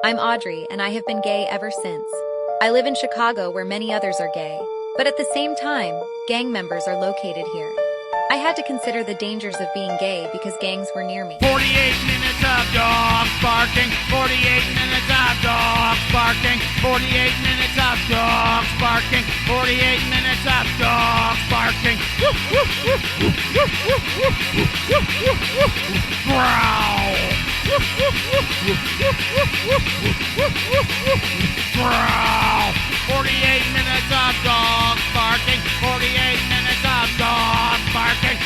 I'm Audrey, and I have been gay ever since. I live in Chicago where many others are gay, but at the same time, gang members are located here. I had to consider the dangers of being gay because gangs were near me. 48 minutes of dogs barking, 48 minutes of dogs barking, 48 minutes of dogs barking, 48 minutes of dogs barking. Growl! Growl! 48 minutes of dogs barking, 48 minutes of dogs barking.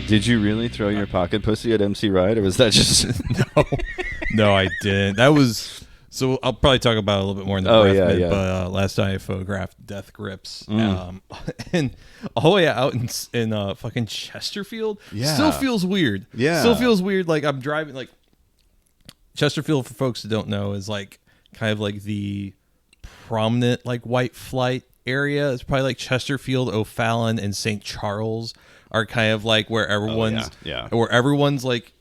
Did you really throw your pocket pussy at MC Ride, or was that just No, I didn't. That was so. I'll probably talk about it a little bit more in the breath, but last time I photographed Death Grips, and all the way out in fucking Chesterfield, still feels weird. Yeah, still feels weird. Like I'm driving. Like Chesterfield, for folks that don't know, is like kind of like the prominent like white flight area. It's probably like Chesterfield, O'Fallon, and St. Charles are kind of like where everyone's where everyone's like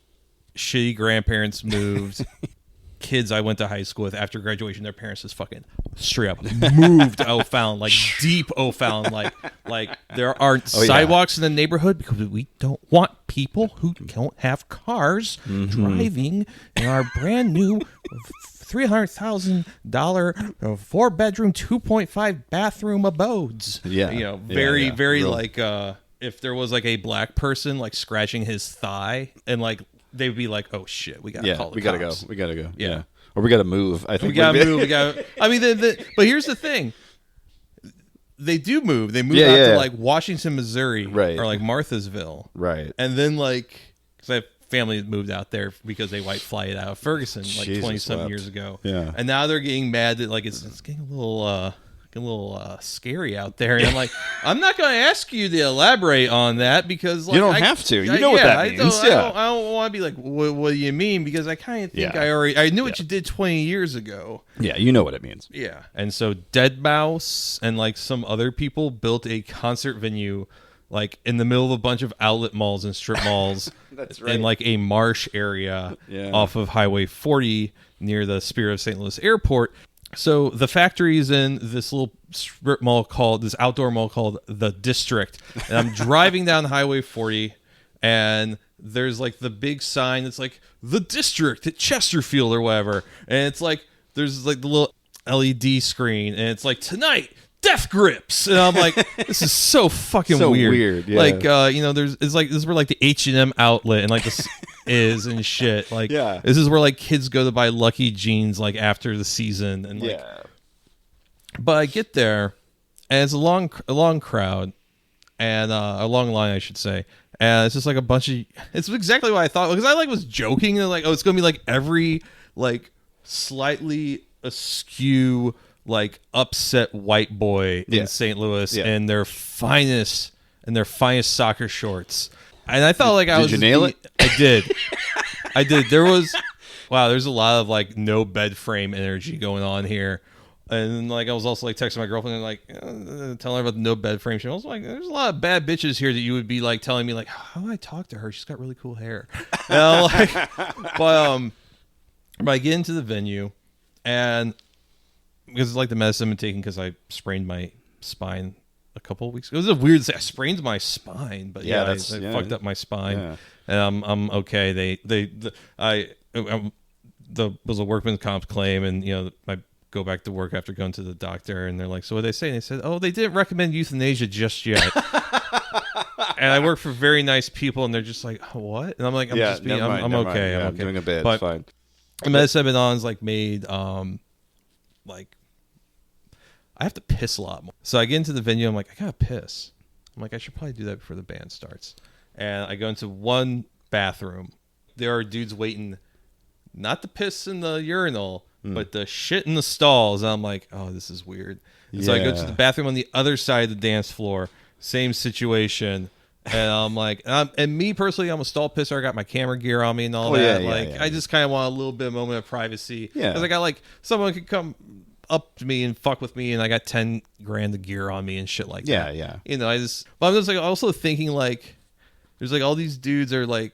shitty grandparents moved. Kids I went to high school with after graduation, their parents just fucking straight up moved to O'Fallon, like deep O'Fallon, like there aren't sidewalks in the neighborhood because we don't want people who don't have cars driving in our brand new $300,000 4-bedroom 2.5 bathroom abodes. Very real. Like if there was like a black person like scratching his thigh and like they'd be like, oh shit, we gotta call the cops. we gotta go yeah or we gotta move. I think we gotta move. I mean but here's the thing, they do move. They move out to like Washington, Missouri, or like Marthasville, right? And then like because I have family that moved out there because they white flighted out of Ferguson like 20-some years ago. Yeah. And now they're getting mad that like it's getting a little scary out there. And I'm like, I'm not going to ask you to elaborate on that because like, you don't have to. You know what that means. I don't want to be like, what do you mean? Because I kind of think I knew what you did 20 years ago. Yeah, you know what it means. Yeah. And so Deadmau5 and like some other people built a concert venue like in the middle of a bunch of outlet malls and strip malls. That's right. In like a marsh area off of Highway 40 near the Spirit of St. Louis Airport. So the factory is in this little strip mall this outdoor mall called The District. And I'm driving down Highway 40 and there's like the big sign that's like The District at Chesterfield or whatever. And it's like, there's like the little LED screen and it's like tonight, Death Grips, and I'm like, this is so fucking weird. Yeah. Like, it's like this is where like the H&M outlet and like this is and shit. Like, this is where like kids go to buy Lucky Jeans like after the season and like. But I get there, and it's a long crowd, and a long line, I should say, and it's just like a bunch of. It's exactly what I thought because I like was joking and like, oh, it's gonna be like every like slightly askew. Like upset white boy in St. Louis in their finest soccer shorts, and I felt like Did you nail it? I did. There's a lot of like no bed frame energy going on here, and like I was also like texting my girlfriend and like telling her about the no bed frame. She was like, "There's a lot of bad bitches here that you would be like telling me like how do I talk to her? She's got really cool hair." And I'm like, but I get into the venue and. Because it's like the medicine I've been taking because I sprained my spine a couple of weeks ago. It was a weird thing. I sprained my spine, but I fucked up my spine, and I'm okay. Was a workman's comp claim, and I go back to work after going to the doctor, and they're like, "So what they say?" And they said, "Oh, they didn't recommend euthanasia just yet." And I work for very nice people, and they're just like, oh, "What?" And I'm like, "I'm okay. I'm okay. I'm doing a bit. But it's fine." The medicine I've been on is like made like. I have to piss a lot more. So I get into the venue. I'm like, I gotta piss. I'm like, I should probably do that before the band starts. And I go into one bathroom. There are dudes waiting, not to piss in the urinal, but the shit in the stalls. And I'm like, oh, this is weird. And so I go to the bathroom on the other side of the dance floor. Same situation. And I'm like, and me personally, I'm a stall pisser. I got my camera gear on me and all that. I just kind of want a little bit of moment of privacy. Yeah. Because I got like, someone could come up to me and fuck with me, and I got 10 grand of gear on me and shit like that. Yeah. You know, but I'm just like also thinking like, there's like all these dudes are like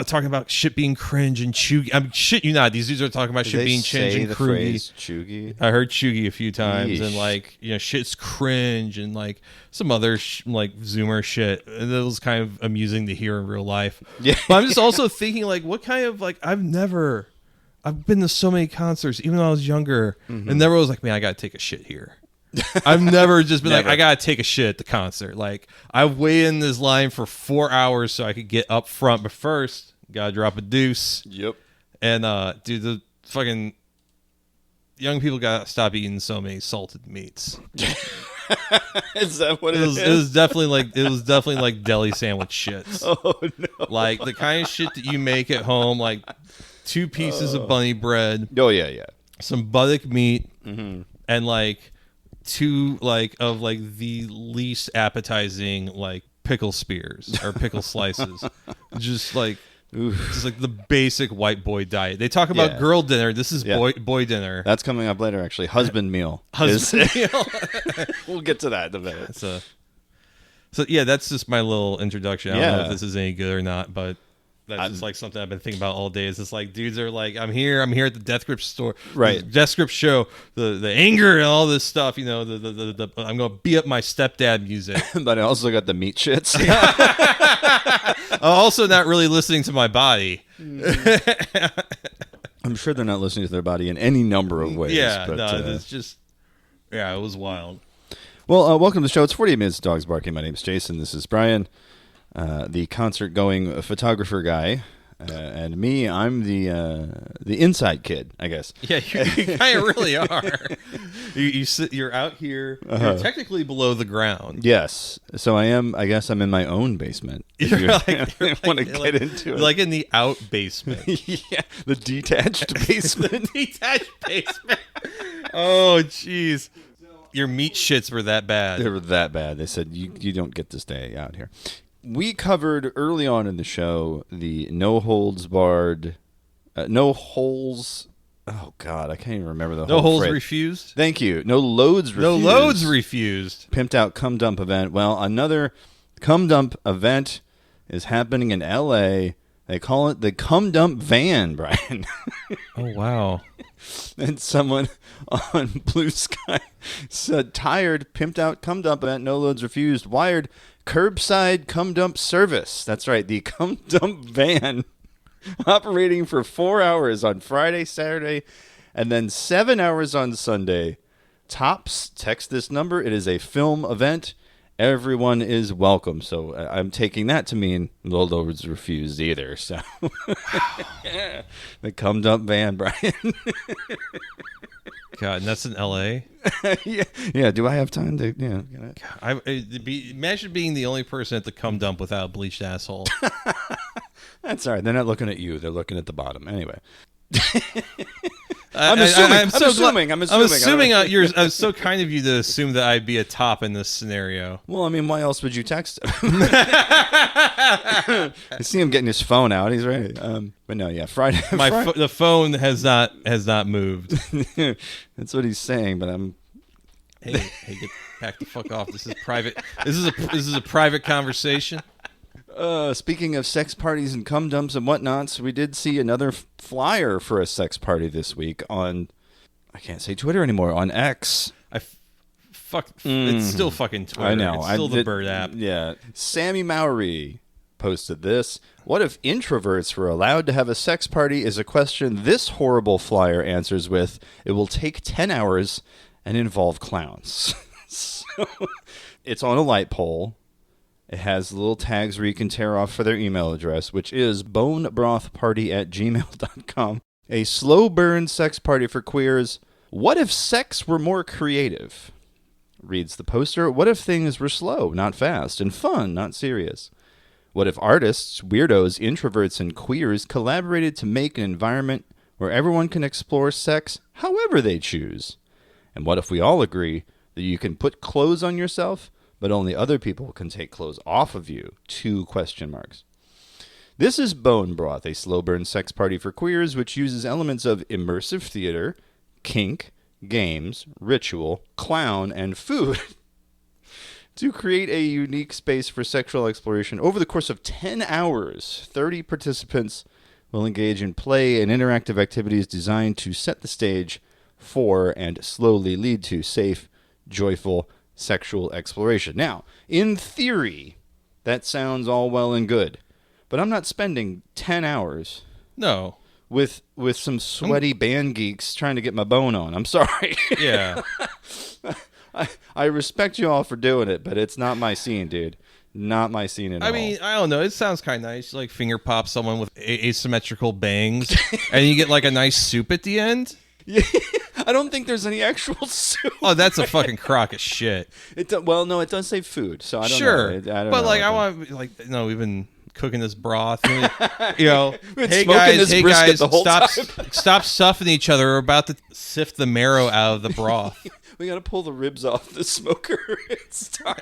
talking about shit being cringe and chuggy. I'm shit you not. These dudes are talking about shit being cringe and croogy. Chuggy? I heard chuggy a few times. Yeesh. And like, you know, shit's cringe and like some other like Zoomer shit. And it was kind of amusing to hear in real life. Yeah. But I'm just also thinking like, what kind of like, I've been to so many concerts, even when I was younger, and never was like, man, I gotta take a shit here. I've never just been like, I gotta take a shit at the concert. Like, I waited in this line for 4 hours so I could get up front, but first, gotta drop a deuce. Yep. And dude, the fucking young people gotta stop eating so many salted meats. Is that what It was definitely like deli sandwich shits. Oh no! Like the kind of shit that you make at home, like 2 pieces of bunny bread, Oh yeah. some buttock meat, and like 2 like of like the least appetizing like pickle spears or pickle slices. Just like the basic white boy diet. They talk about girl dinner. This is boy dinner. That's coming up later, actually. Husband meal. Meal. We'll get to that in a minute. So yeah, that's just my little introduction. I don't know if this is any good or not, but that's just like something I've been thinking about all day. Is just like dudes are like, I'm here at the Death Grip store, right? Death Grip show, the anger and all this stuff. You know, the I'm gonna beat up my stepdad music. But I also got the meat shits. I'm also not really listening to my body. I'm sure they're not listening to their body in any number of ways. Yeah, but, no, it's just it was wild. Well, welcome to the show. It's 48 Minutes of Dogs Barking. My name's Jason. This is Brian, the concert-going photographer guy. And me, I'm the inside kid, I guess. Yeah, you kind of really are. You're out here. You're technically below the ground. Yes. So I am. I guess I'm in my own basement. If you want to get into it, like in the out basement. Yeah, the detached basement. The detached basement. Oh, jeez. Your meat shits were that bad. They were that bad. They said you don't get to stay out here. We covered early on in the show the no holes barred, no holes. Oh God, I can't even remember the whole no holes phrase. Refused. Thank you. No loads refused. No loads refused. Pimped out cum dump event. Well, another cum dump event is happening in L.A. They call it the cum dump van, Brian. Oh wow. And someone on Blue Sky said, tired, pimped out cum dump event, no loads refused, wired curbside cum dump service. That's right, the cum dump van operating for 4 hours on Friday, Saturday, and then 7 hours on Sunday. Tops, text this number. It is a film event. Everyone is welcome. So I'm taking that to mean no loads refused either. So the cum dump van, Brian. God, and that's in L.A.? Yeah. Do I have time to? Imagine being the only person at the cum dump without a bleached asshole. That's all right. They're not looking at you. They're looking at the bottom. Anyway. I'm assuming. I was so kind of you to assume that I'd be a top in this scenario. Well, I mean, why else would you text him? I see him getting his phone out. He's ready. But no, yeah, Friday. The phone has not moved. That's what he's saying. But I'm. Hey, get back the fuck off. This is private. This is a private conversation. Speaking of sex parties and cum dumps and whatnots, we did see another flyer for a sex party this week on, I can't say Twitter anymore, on X. It's still fucking Twitter. I know. It's still the Bird app. Yeah. Sammy Mowry posted this. What if introverts were allowed to have a sex party is a question this horrible flyer answers with, it will take 10 hours and involve clowns. So, it's on a light pole. It has little tags where you can tear off for their email address, which is bonebrothparty@gmail.com. A slow burn sex party for queers. What if sex were more creative? Reads the poster. What if things were slow, not fast, and fun, not serious? What if artists, weirdos, introverts, and queers collaborated to make an environment where everyone can explore sex however they choose? And what if we all agree that you can put clothes on yourself, but only other people can take clothes off of you? 2 question marks. This is Bone Broth, a slow burn sex party for queers, which uses elements of immersive theater, kink, games, ritual, clown, and food to create a unique space for sexual exploration. Over the course of 10 hours, 30 participants will engage in play and interactive activities designed to set the stage for and slowly lead to safe, joyful sexual exploration. Now, in theory, that sounds all well and good, but I'm not spending 10 hours No. with some sweaty band geeks trying to get my bone on. I'm sorry. Yeah. I respect you all for doing it, but it's not my scene, dude. Not my scene at all. I mean, I don't know. It sounds kind of nice. You, like, finger pop someone with asymmetrical bangs, and you get like a nice soup at the end. Yeah, I don't think there's any actual soup. Oh, that's a fucking crock of shit. Well, no, it does say food, so I don't Sure, know. I don't but know. like, I want like, no, we've been cooking this broth. And you know, Been hey smoking guys, this brisket the whole stop stuffing each other. We're about to sift the marrow out of the broth. We got to pull the ribs off the smoker. It's time.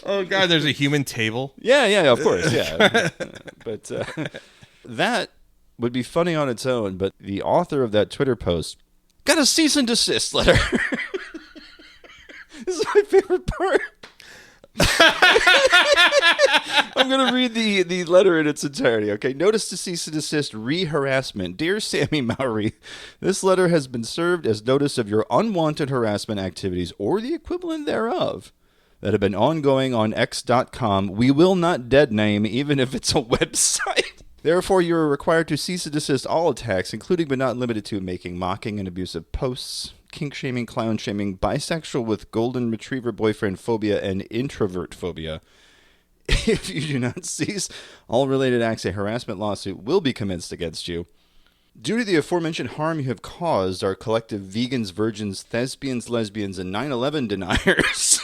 Oh god, there's a human table. Yeah, of course, yeah. But that would be funny on its own, but the author of that Twitter post got a cease and desist letter. This is my favorite part. I'm going to read the letter in its entirety, okay? Notice to cease and desist re-harassment. Dear Sammy Mowry, this letter has been served as notice of your unwanted harassment activities or the equivalent thereof that have been ongoing on x.com. We will not dead name even if it's a website. Therefore, you are required to cease and desist all attacks, including but not limited to making mocking and abusive posts, kink shaming, clown shaming, bisexual with golden retriever boyfriend phobia, and introvert phobia. If you do not cease all related acts, a harassment lawsuit will be commenced against you. Due to the aforementioned harm you have caused our collective vegans, virgins, thespians, lesbians, and 9/11 deniers.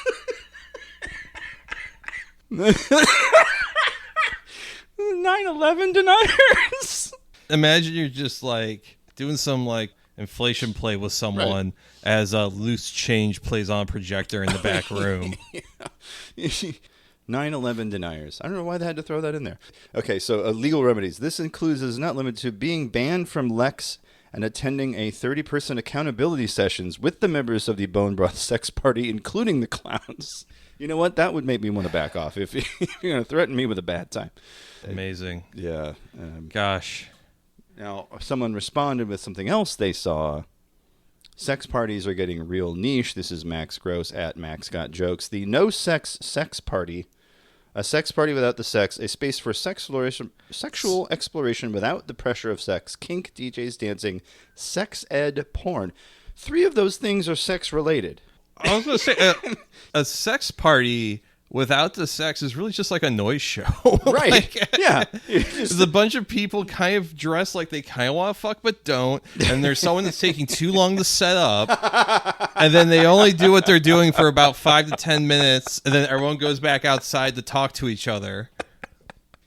9/11 deniers. Imagine you're just like doing some like inflation play with someone as a loose change plays on a projector in the back room. 9/11 deniers. I don't know why they had to throw that in there. Okay, so legal remedies. This includes, is not limited to, being banned from Lex and attending a 30-person accountability sessions with the members of the Bone Broth Sex Party, including the clowns. You know what? That would make me want to back off if you're going to threaten me with a bad time. Amazing. Yeah. Gosh. Now, someone responded with something else they saw. Sex parties are getting real niche. This is Max Gross at Max Got Jokes. The no sex party. A sex party without the sex. A space for sexual exploration without the pressure of sex. Kink, DJs, dancing, sex ed, porn. 3 of those things are sex related. I was going to say, a sex party without the sex is really just like a noise show. Right. Like, Yeah. There's a bunch of people kind of dressed like they kind of want to fuck but don't. And there's someone that's taking too long to set up. And then they only do what they're doing for about 5 to 10 minutes. And then everyone goes back outside to talk to each other.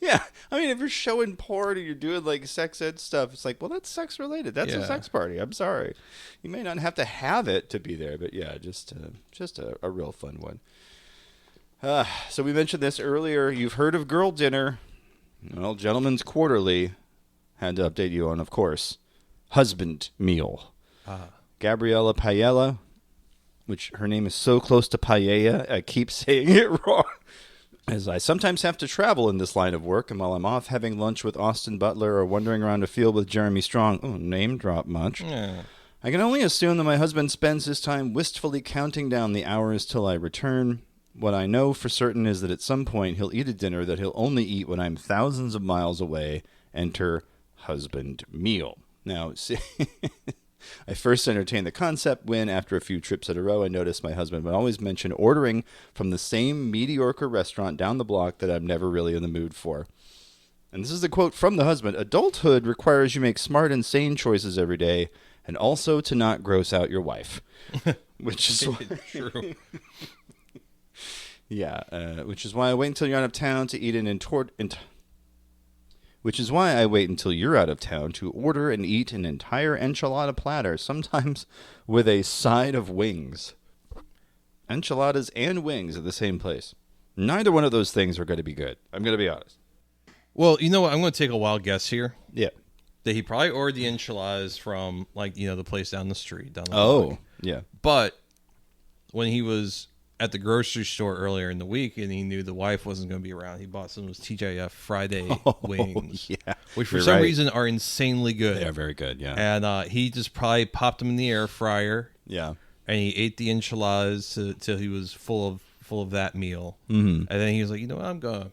Yeah. I mean, if you're showing porn or you're doing like sex ed stuff, it's like, well, that's sex related. That's a Yeah. sex party. I'm sorry. You may not have to have it to be there, but yeah, just a real fun one. So we mentioned this earlier. You've heard of Girl Dinner. Well, Gentlemen's Quarterly had to update you on, of course, Husband Meal. Gabriella Paella, which her name is so close to paella, I keep saying it wrong. As I sometimes have to travel in this line of work, and while I'm off having lunch with Austin Butler or wandering around a field with Jeremy Strong, name drop much, Yeah. I can only assume that my husband spends his time wistfully counting down the hours till I return. What I know for certain is that at some point he'll eat a dinner that he'll only eat when I'm thousands of miles away. Enter Husband Meal. Now, see, I first entertained the concept when, after a few trips in a row, I noticed my husband would always mention ordering from the same mediocre restaurant down the block that I'm never really in the mood for. And this is a quote from the husband. Adulthood requires you make smart and sane choices every day, and also to not gross out your wife. Which is True. Yeah, which is why I wait until you're out of town to eat which is why I wait until you're out of town to order and eat an entire enchilada platter, sometimes with a side of wings. Enchiladas and wings at the same place. Neither one of those things are going to be good. I'm going to be honest. Well, you know what? I'm going to take a wild guess here. Yeah. that he probably ordered the enchiladas from, like, the place down the street. Down the Oh, block. yeah. But when he was at the grocery store earlier in the week and he knew the wife wasn't going to be around, he bought some of those TGIF Friday wings. Yeah. Which for You're some right. reason are insanely good. They are very good, yeah. And he just probably popped them in the air fryer. Yeah. And he ate the enchiladas till he was full of that meal. Mm-hmm. And then he was like, you know what, I'm gonna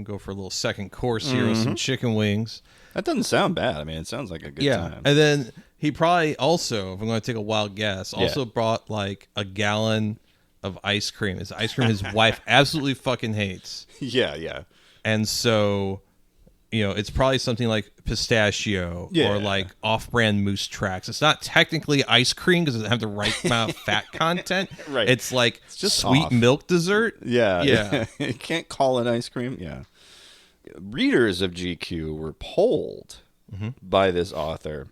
go for a little second course here with some chicken wings. That doesn't sound bad. I mean, it sounds like a good time. And then he probably also, if I'm going to take a wild guess, also brought like a gallon of ice cream. It's ice cream his wife absolutely fucking hates. Yeah. And so, it's probably something like pistachio or like off-brand Moose Tracks. It's not technically ice cream because it doesn't have the right amount of fat content. Right. It's like just sweet soft. milk dessert. Yeah. You can't call it ice cream. Yeah. Readers of GQ were polled by this author.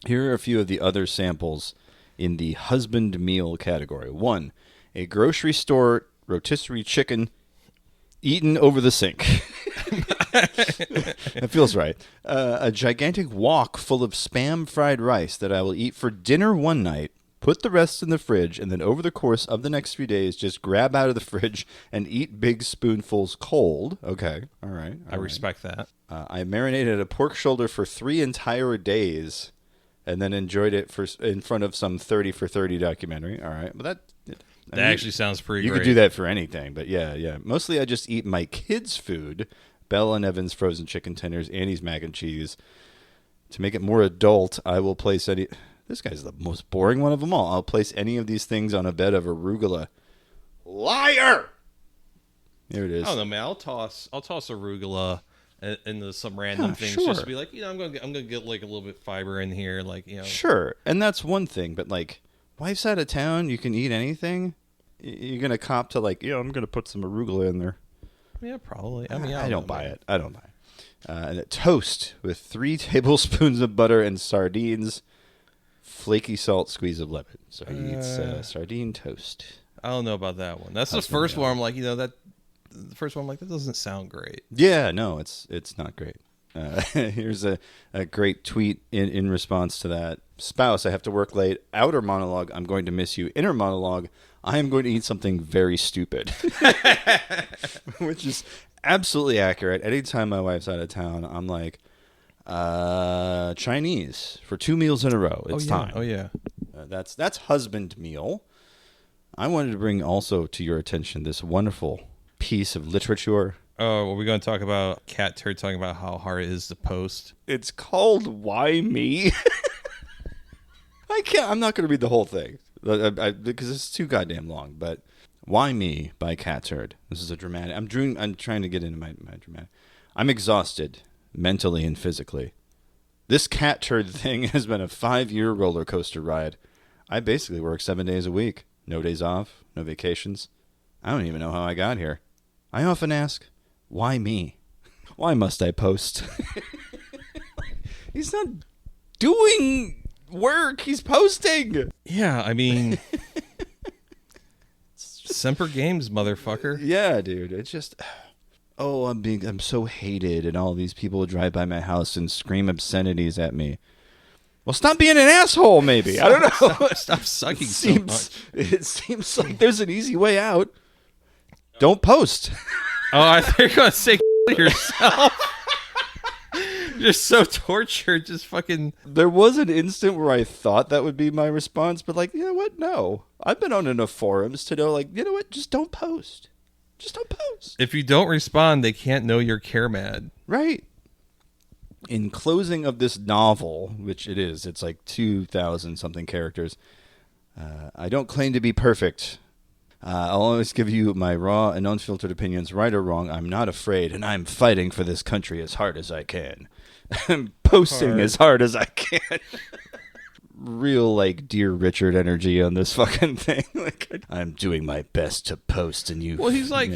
Here are a few of the other samples in the husband meal category. 1, a grocery store rotisserie chicken eaten over the sink. That feels right. A gigantic wok full of Spam fried rice that I will eat for dinner one night, put the rest in the fridge, and then over the course of the next few days, just grab out of the fridge and eat big spoonfuls cold. Okay, all right. I respect that. I marinated a pork shoulder for 3 entire days and then enjoyed it in front of some 30 for 30 documentary. All right. Well, That actually sounds pretty you great. could do that for anything, but yeah. Mostly I just eat my kids' food, Bella and Evan's frozen chicken tenders, Annie's mac and cheese. To make it more adult, I will place any... This guy's the most boring one of them all. I'll place any of these things on a bed of arugula. Liar! Here it is. I don't know, man. I'll toss arugula into some random things sure. just to be like, I'm gonna get like a little bit fiber in here, like Sure, and that's one thing, but like, wife's out of town, you can eat anything. You're gonna cop to like, I'm gonna put some arugula in there. Yeah, probably. I mean, I don't buy it. And a toast with 3 tablespoons of butter and sardines, flaky salt, squeeze of lemon. So he eats sardine toast. I don't know about that one. That's the first one. I'm like, the first one I'm like, that doesn't sound great. Yeah, no, it's not great. Here's a great tweet in response to that. Spouse, I have to work late. Outer monologue, I'm going to miss you. Inner monologue, I am going to eat something very stupid. Which is absolutely accurate. Anytime my wife's out of town, I'm like, Chinese for 2 meals in a row. It's time. Oh, yeah. That's husband meal. I wanted to bring also to your attention this wonderful piece of literature. Oh, are we going to talk about Cat Turd talking about how hard it is to post? It's called Why Me? I'm not going to read the whole thing because it's too goddamn long. But Why Me by Cat Turd. This is a dramatic. I'm trying to get into my dramatic. I'm exhausted mentally and physically. This Cat Turd thing has been a 5-year roller coaster ride. I basically work 7 days a week. No days off, no vacations. I don't even know how I got here. I often ask, why me? Why must I post? He's not doing work. He's posting. Yeah, I mean, Semper Games, motherfucker. Yeah, dude. It's just, I'm so hated, and all these people drive by my house and scream obscenities at me. Well, stop being an asshole, maybe. I don't know. Stop sucking so much. It seems like there's an easy way out. Don't post. Oh, I thought you were going to say yourself. You're so tortured, just fucking... There was an instant where I thought that would be my response, but like, you know what? No. I've been on enough forums to know, like, you know what? Just don't post. Just don't post. If you don't respond, they can't know you're care mad. Right. In closing of this novel, which it's like 2,000-something characters, I don't claim to be perfect. I'll always give you my raw and unfiltered opinions, right or wrong. I'm not afraid, and I'm fighting for this country as hard as I can. I'm posting as hard as I can. Real, like, Dear Richard energy on this fucking thing. Like, I'm doing my best to post, and you... Well, he's like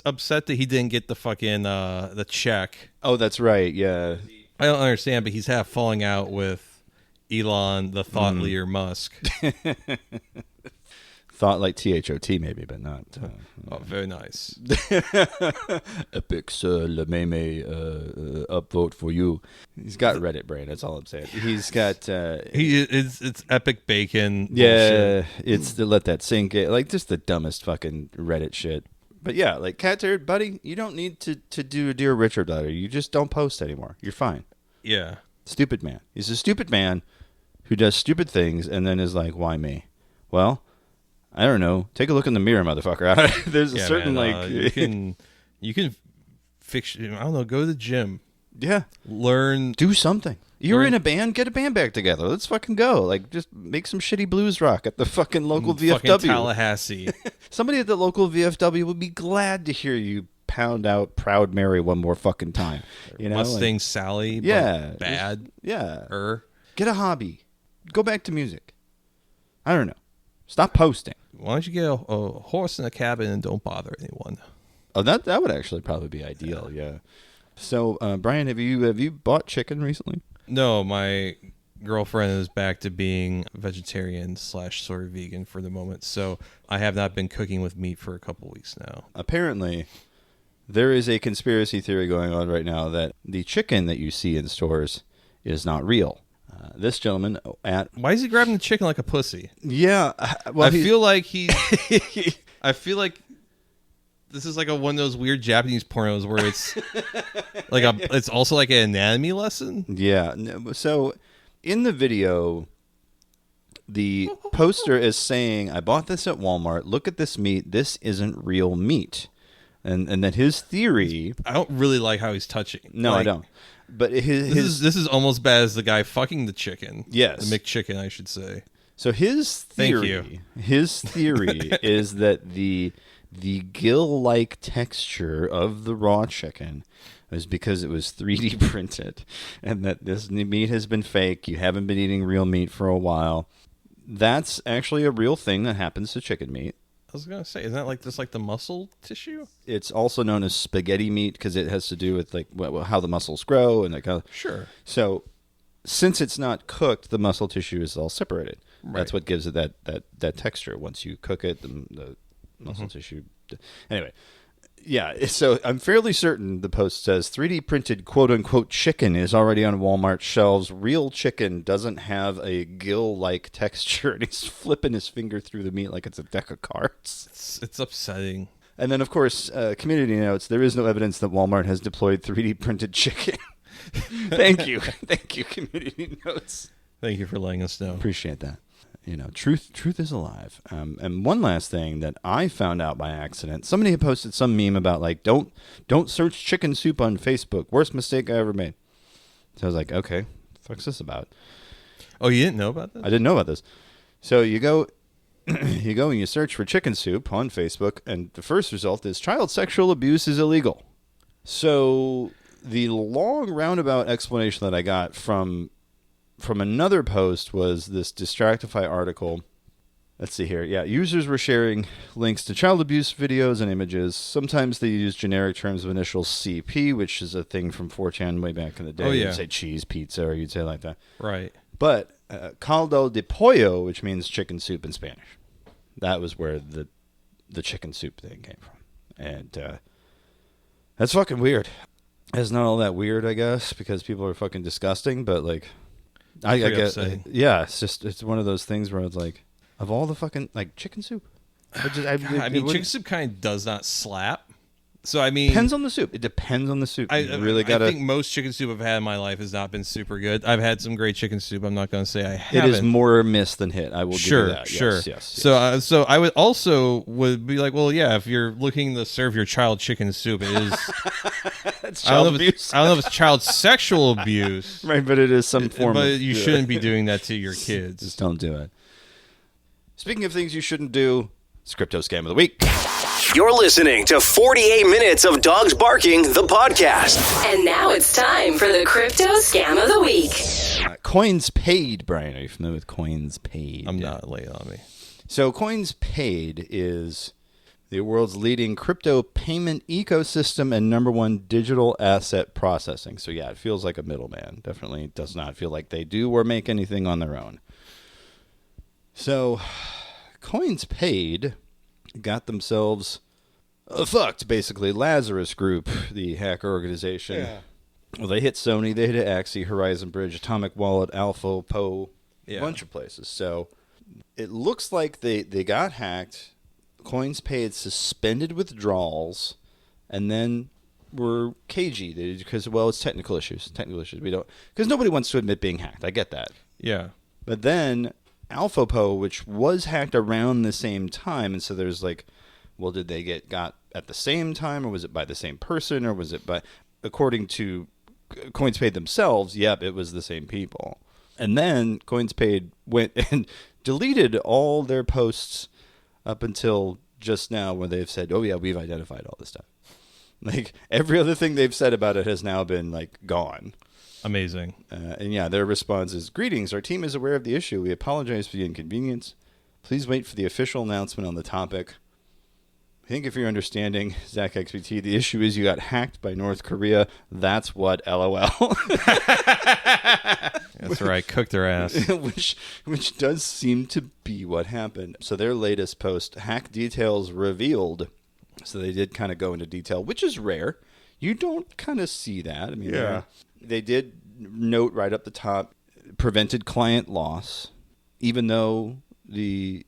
upset that he didn't get the fucking the check. Oh, that's right. Yeah. I don't understand, but he's half falling out with Elon, the thought leader Musk. Thought like THOT maybe, but not. Oh, very nice. Epic le meme upvote for you. He's got Reddit brain. That's all I'm saying. He's got. It's epic bacon. Yeah, bullshit. it's to let that sink in. Like just the dumbest fucking Reddit shit. But yeah, like Cat Turd, buddy, you don't need to do a Dear Richard letter. You just don't post anymore. You're fine. Yeah. Stupid man. He's a stupid man who does stupid things and then is like, why me? Well, I don't know. Take a look in the mirror, motherfucker. There's a certain like you can fix. I don't know. Go to the gym. Yeah, Learn. do something. You're in a band. Get a band back together. Let's fucking go. Like, just make some shitty blues rock at the fucking local VFW. Fucking Tallahassee. Somebody at the local VFW would be glad to hear you pound out "Proud Mary" one more fucking time. You know, Mustang like, Sally. But yeah, bad. yeah. Get a hobby. Go back to music. I don't know. Stop posting. Why don't you get a horse in a cabin and don't bother anyone? Oh, that would actually probably be ideal. Yeah. So, Brian, have you bought chicken recently? No, my girlfriend is back to being vegetarian / sort of vegan for the moment, so I have not been cooking with meat for a couple weeks now. Apparently, there is a conspiracy theory going on right now that the chicken that you see in stores is not real. This gentleman at Why is he grabbing the chicken like a pussy? yeah, well, I feel like I feel like this is like one of those weird Japanese pornos where it's like it's also like an anatomy lesson. yeah. So in the video, the poster is saying, "I bought this at Walmart. Look at this meat. This isn't real meat." And that his theory. I don't really like how he's touching. No, like, I don't. But his this is almost bad as the guy fucking the chicken. Yes. The McChicken, I should say. So his theory, is that the gill-like texture of the raw chicken is because it was 3D printed, and that this meat has been fake. You haven't been eating real meat for a while. That's actually a real thing that happens to chicken meat. I was gonna say, isn't that like just like the muscle tissue? It's also known as spaghetti meat because it has to do with like how the muscles grow and like how. Sure. So, since it's not cooked, the muscle tissue is all separated. Right. That's what gives it that texture. Once you cook it, the muscle tissue. Anyway, yeah. So I'm fairly certain the post says 3D printed quote unquote chicken is already on Walmart shelves. Real chicken doesn't have a gill-like texture, and he's flipping his finger through the meat like it's a deck of cards. It's upsetting. And then, of course, community notes, there is no evidence that Walmart has deployed 3D printed chicken. Thank you. Thank you, community notes. Thank you for letting us know. Appreciate that. You know, truth is alive. And one last thing that I found out by accident, somebody had posted some meme about, like, don't search chicken soup on Facebook. Worst mistake I ever made. So I was like, okay, what the fuck's this about? Oh, you didn't know about this? I didn't know about this. So you go and you search for chicken soup on Facebook, and the first result is child sexual abuse is illegal. So the long roundabout explanation that I got from another post was this Distractify article. Let's see here. Yeah, users were sharing links to child abuse videos and images. Sometimes they use generic terms of initials CP, which is a thing from 4chan way back in the day. Oh, yeah. You'd say cheese pizza, or you'd say like that. Right. But caldo de pollo, which means chicken soup in Spanish. That was where the chicken soup thing came from. And that's fucking weird. It's not all that weird, I guess, because people are fucking disgusting, but like... I guess, yeah, it's one of those things where it's like, of all the fucking, like, chicken soup. Chicken soup kind of does not slap. So, I mean... Depends on the soup. It depends on the soup. I think most chicken soup I've had in my life has not been super good. I've had some great chicken soup. I'm not going to say I haven't. It is more miss than hit. I will give you that. Sure. Yes. So I would be like, well, yeah, if you're looking to serve your child chicken soup, it is... It's child abuse. I don't know if it's child sexual abuse. Right, but it is some form But of... you shouldn't be doing that to your kids. Just don't do it. Speaking of things you shouldn't do, it's Crypto Scam of the Week. You're listening to 48 Minutes of Dogs Barking, the podcast. And now it's time for the Crypto Scam of the Week. Coins Paid, Brian. Are you familiar with Coins Paid? I'm not. Lay it on me. So Coins Paid is the world's leading crypto payment ecosystem and #1 digital asset processing. So yeah, it feels like a middleman. Definitely does not feel like they do or make anything on their own. So Coins Paid got themselves fucked, basically. Lazarus Group, the hacker organization. Yeah. Well, they hit Sony, they hit Axie, Horizon Bridge, Atomic Wallet, AHOY POO, a bunch of places. So it looks like they got hacked. Coins Paid suspended withdrawals, and then were cagey because, well, it's technical issues. We don't, because nobody wants to admit being hacked. I get that. Yeah. But then AHOY POO, which was hacked around the same time, and so there's like, well, did they got at the same time, or was it by the same person, or was it by, according to Coins Paid themselves, yep, it was the same people. And then Coins Paid went and deleted all their posts up until just now, where they've said, oh yeah, we've identified all this stuff. Like, every other thing they've said about it has now been, like, gone. Amazing. And yeah, their response is, greetings, our team is aware of the issue. We apologize for the inconvenience. Please wait for the official announcement on the topic. I think if you're understanding, Zach XBT, the issue is you got hacked by North Korea. That's what, LOL. That's right, cooked their ass. which does seem to be what happened. So their latest post, hack details revealed. So they did kind of go into detail, which is rare. You don't kind of see that. I mean, yeah. They did note right up the top, prevented client loss, even though they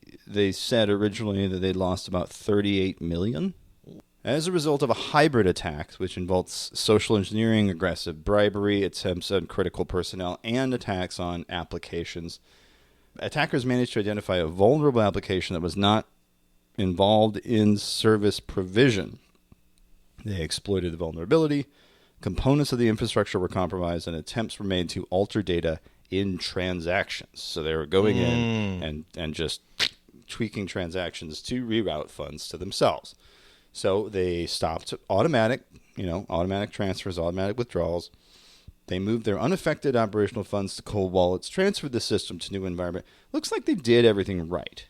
said originally that they lost about 38 million. As a result of a hybrid attack, which involves social engineering, aggressive bribery, attempts on critical personnel, and attacks on applications, attackers managed to identify a vulnerable application that was not involved in service provision. They exploited the vulnerability. Components of the infrastructure were compromised, and attempts were made to alter data in transactions. So they were going in and just tweaking transactions to reroute funds to themselves. So they stopped automatic transfers, automatic withdrawals. They moved their unaffected operational funds to cold wallets, transferred the system to new environment. Looks like they did everything right.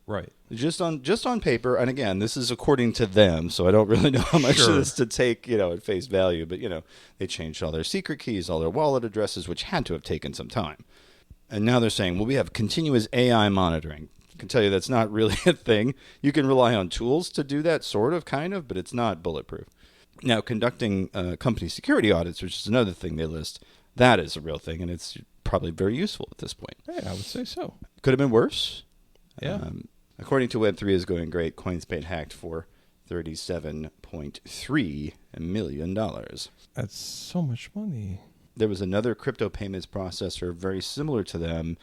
Right. Just on paper, and again, this is according to them, so I don't really know how much of this to take, at face value. But, they changed all their secret keys, all their wallet addresses, which had to have taken some time. And now they're saying, well, we have continuous AI monitoring. I can tell you that's not really a thing. You can rely on tools to do that, kind of, but it's not bulletproof. Now, conducting company security audits, which is another thing they list, that is a real thing, and it's probably very useful at this point. Yeah, I would say so. Could have been worse. Yeah. According to Web3 is going great, Coins Paid hacked for $37.3 million. That's so much money. There was another crypto payments processor very similar to them,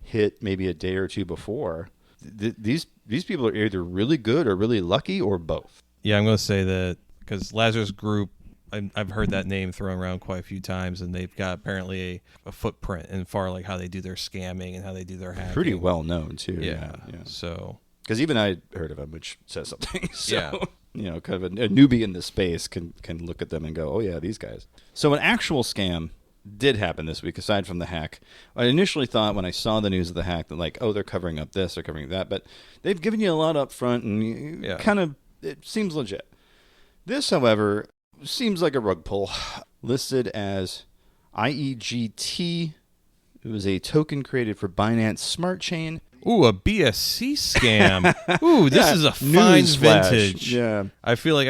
hit maybe a day or two before. These people are either really good or really lucky, or both. Yeah, I'm going to say that because Lazarus Group, I've heard that name thrown around quite a few times, and they've got apparently a footprint in far like how they do their scamming and how they do their hacking. Pretty well known too. Yeah. So because even I heard of them, which says something. So, kind of a newbie in this space can look at them and go, oh yeah, these guys. So an actual scam did happen this week, aside from the hack. I initially thought when I saw the news of the hack that, like, oh, they're covering up this, they're covering that, but they've given you a lot up front, and it seems legit. This, however, seems like a rug pull. Listed as IEGT. It was a token created for Binance Smart Chain. Ooh, a BSC scam. Ooh, this is a fine vintage. Yeah. I feel like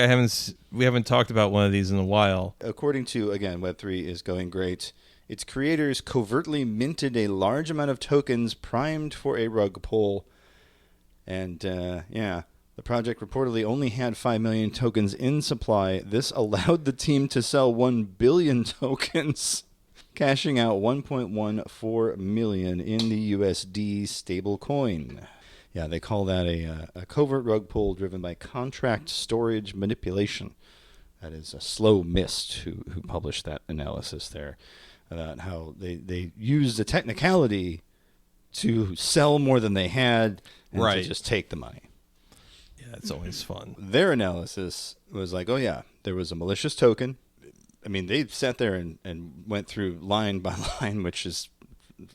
we haven't talked about one of these in a while. According to, again, Web3 is going great. Its creators covertly minted a large amount of tokens primed for a rug pull. And, the project reportedly only had 5 million tokens in supply. This allowed the team to sell 1 billion tokens, cashing out 1.14 million in the USD stablecoin. Yeah, they call that a covert rug pull driven by contract storage manipulation. That is a Slow Mist who published that analysis there about how they used a technicality to sell more than they had and to just take the money. Yeah, it's always fun. Their analysis was like, oh yeah, there was a malicious token. I mean, they sat there and went through line by line, which is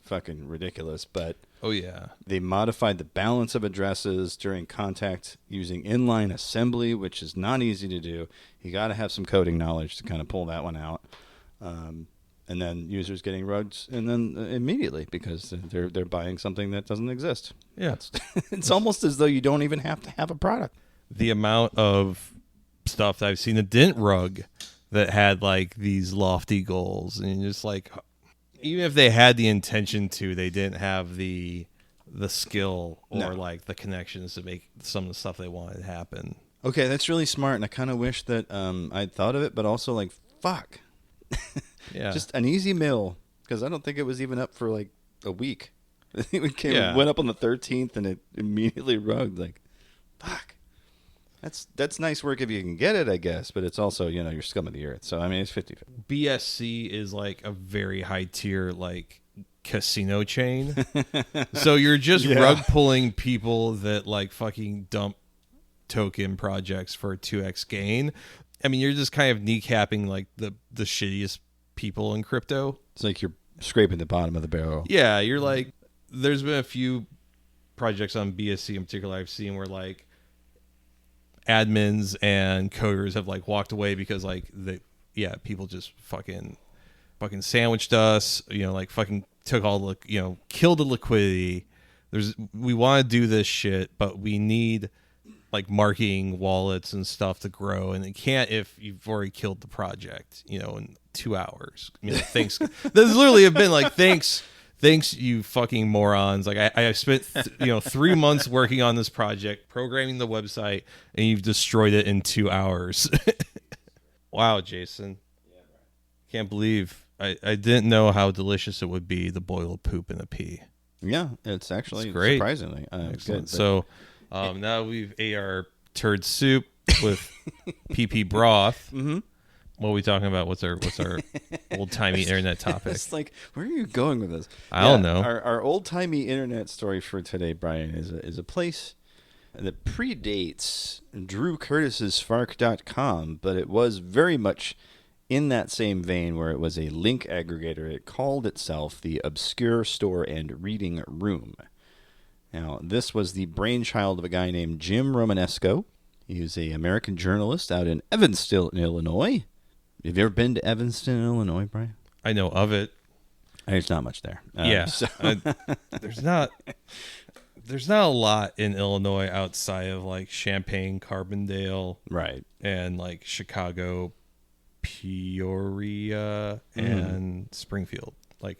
fucking ridiculous. But oh yeah, they modified the balance of addresses during contact using inline assembly, which is not easy to do. You got to have some coding knowledge to kind of pull that one out. And and then users getting rugged, and then immediately because they're buying something that doesn't exist. Yeah. It's almost as though you don't even have to have a product. The amount of stuff that I've seen that didn't rug that had like these lofty goals, and you're just like, even if they had the intention to, they didn't have the skill or like the connections to make some of the stuff they wanted to happen. Okay, that's really smart, and I kind of wish that I'd thought of it, but also like, fuck. Yeah. Just an easy mill, because I don't think it was even up for like a week. Yeah. Went up on the 13th, and it immediately rugged. Like, fuck. That's nice work if you can get it, I guess, but it's also, you're scum of the earth. So, I mean, it's 50-50. BSC is like a very high tier, like, casino chain. So you're just rug pulling people that like fucking dump token projects for 2x gain. I mean, you're just kind of kneecapping like the shittiest people in crypto. It's like you're scraping the bottom of the barrel. Yeah, you're like, there's been a few projects on BSC in particular I've seen where like admins and coders have like walked away because like people just fucking sandwiched us, like fucking took all the, killed the liquidity. We want to do this shit, but we need like marketing wallets and stuff to grow, and it can't if you've already killed the project, in 2 hours. I mean, thanks. There's literally have been like, thanks, you fucking morons. Like I spent 3 months working on this project, programming the website, and you've destroyed it in 2 hours. Wow, Jason. Can't believe I didn't know how delicious it would be to boil a poop in a pea. Yeah, it's actually great. Surprisingly Excellent. good. So now we've ate our turd soup with PP broth. Mm-hmm. What are we talking about? What's our old timey internet topic? It's like, where are you going with this? I don't know. Our old timey internet story for today, Brian, is a place that predates Drew Curtis's Fark.com, but it was very much in that same vein where it was a link aggregator. It called itself the Obscure Store and Reading Room. Now, this was the brainchild of a guy named Jim Romanesco. He was an American journalist out in Evanston, Illinois. Have you ever been to Evanston, Illinois, Brian? I know of it. There's not much there. There's not a lot in Illinois outside of like Champaign, Carbondale, right, and like Chicago, Peoria, and Springfield. Like,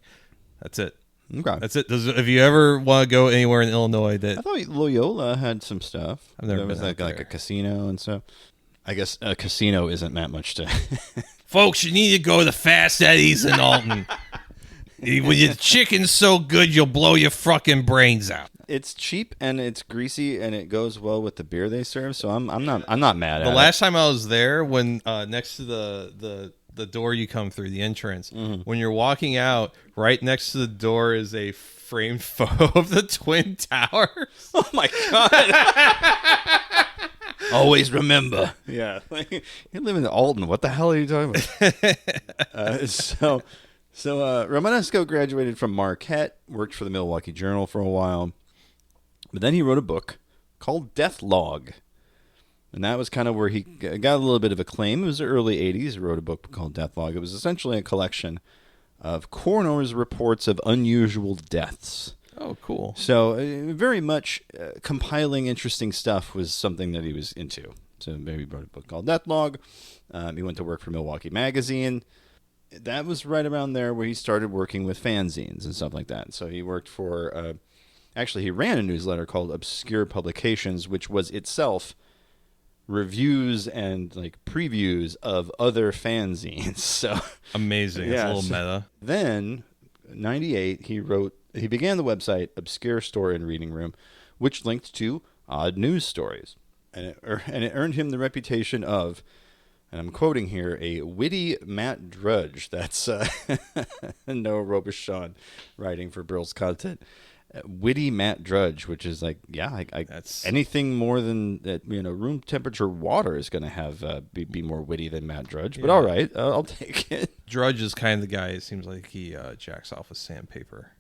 that's it. Okay. That's it. If you ever want to go anywhere in Illinois, I thought Loyola had some stuff. I've never there was been like a casino and stuff. I guess a casino isn't that much to. Folks, you need to go to the Fast Eddie's in Alton. When your chicken's so good, you'll blow your fucking brains out. It's cheap and it's greasy and it goes well with the beer they serve. So I'm not mad at it. The last time I was there, when next to the door you come through, the entrance, when you're walking out, right next to the door is a framed photo of the Twin Towers. Oh my god. Always remember. Yeah. You live in Alton. What the hell are you talking about? So Romanesco graduated from Marquette, worked for the Milwaukee Journal for a while, but then he wrote a book called Death Log. And that was kind of where he got a little bit of acclaim. It was the early 80s. He wrote a book called Death Log. It was essentially a collection of coroner's reports of unusual deaths. Oh, cool. So very much compiling interesting stuff was something that he was into. So maybe he wrote a book called Death Log. He went to work for Milwaukee Magazine. That was right around there where he started working with fanzines and stuff like that. So he worked for, actually he ran a newsletter called Obscure Publications, which was itself reviews and like previews of other fanzines. So amazing. It's a little meta. Then, 98, he began the website Obscure Store and Reading Room, which linked to odd news stories. And it earned him the reputation of, and I'm quoting here, a witty Matt Drudge. That's Noah Robichon writing for Brill's content. Witty Matt Drudge, which is like, that's anything more than that, room temperature water is going to have be more witty than Matt Drudge. But all right, I'll take it. Drudge is kind of the guy. It seems like he jacks off with sandpaper.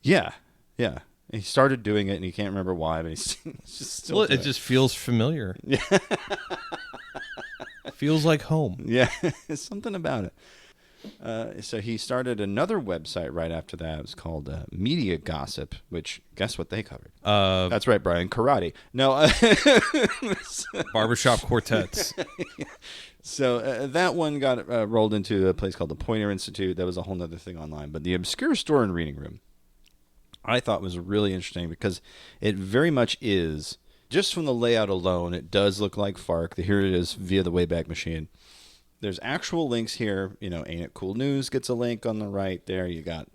Yeah. He started doing it, and he can't remember why, but he's just still. Well, it just feels familiar. Yeah. Feels like home. Yeah, something about it. So he started another website right after that. It was called Media Gossip, which, guess what they covered? That's right, Brian, karate. No. Barbershop quartets. So that one got rolled into a place called the Pointer Institute. That was a whole other thing online. But the Obscure Store and Reading Room, I thought was really interesting because it very much is, just from the layout alone, it does look like FARC. Here it is via the Wayback Machine. There's actual links here. You know, Ain't It Cool News gets a link on the right there. You got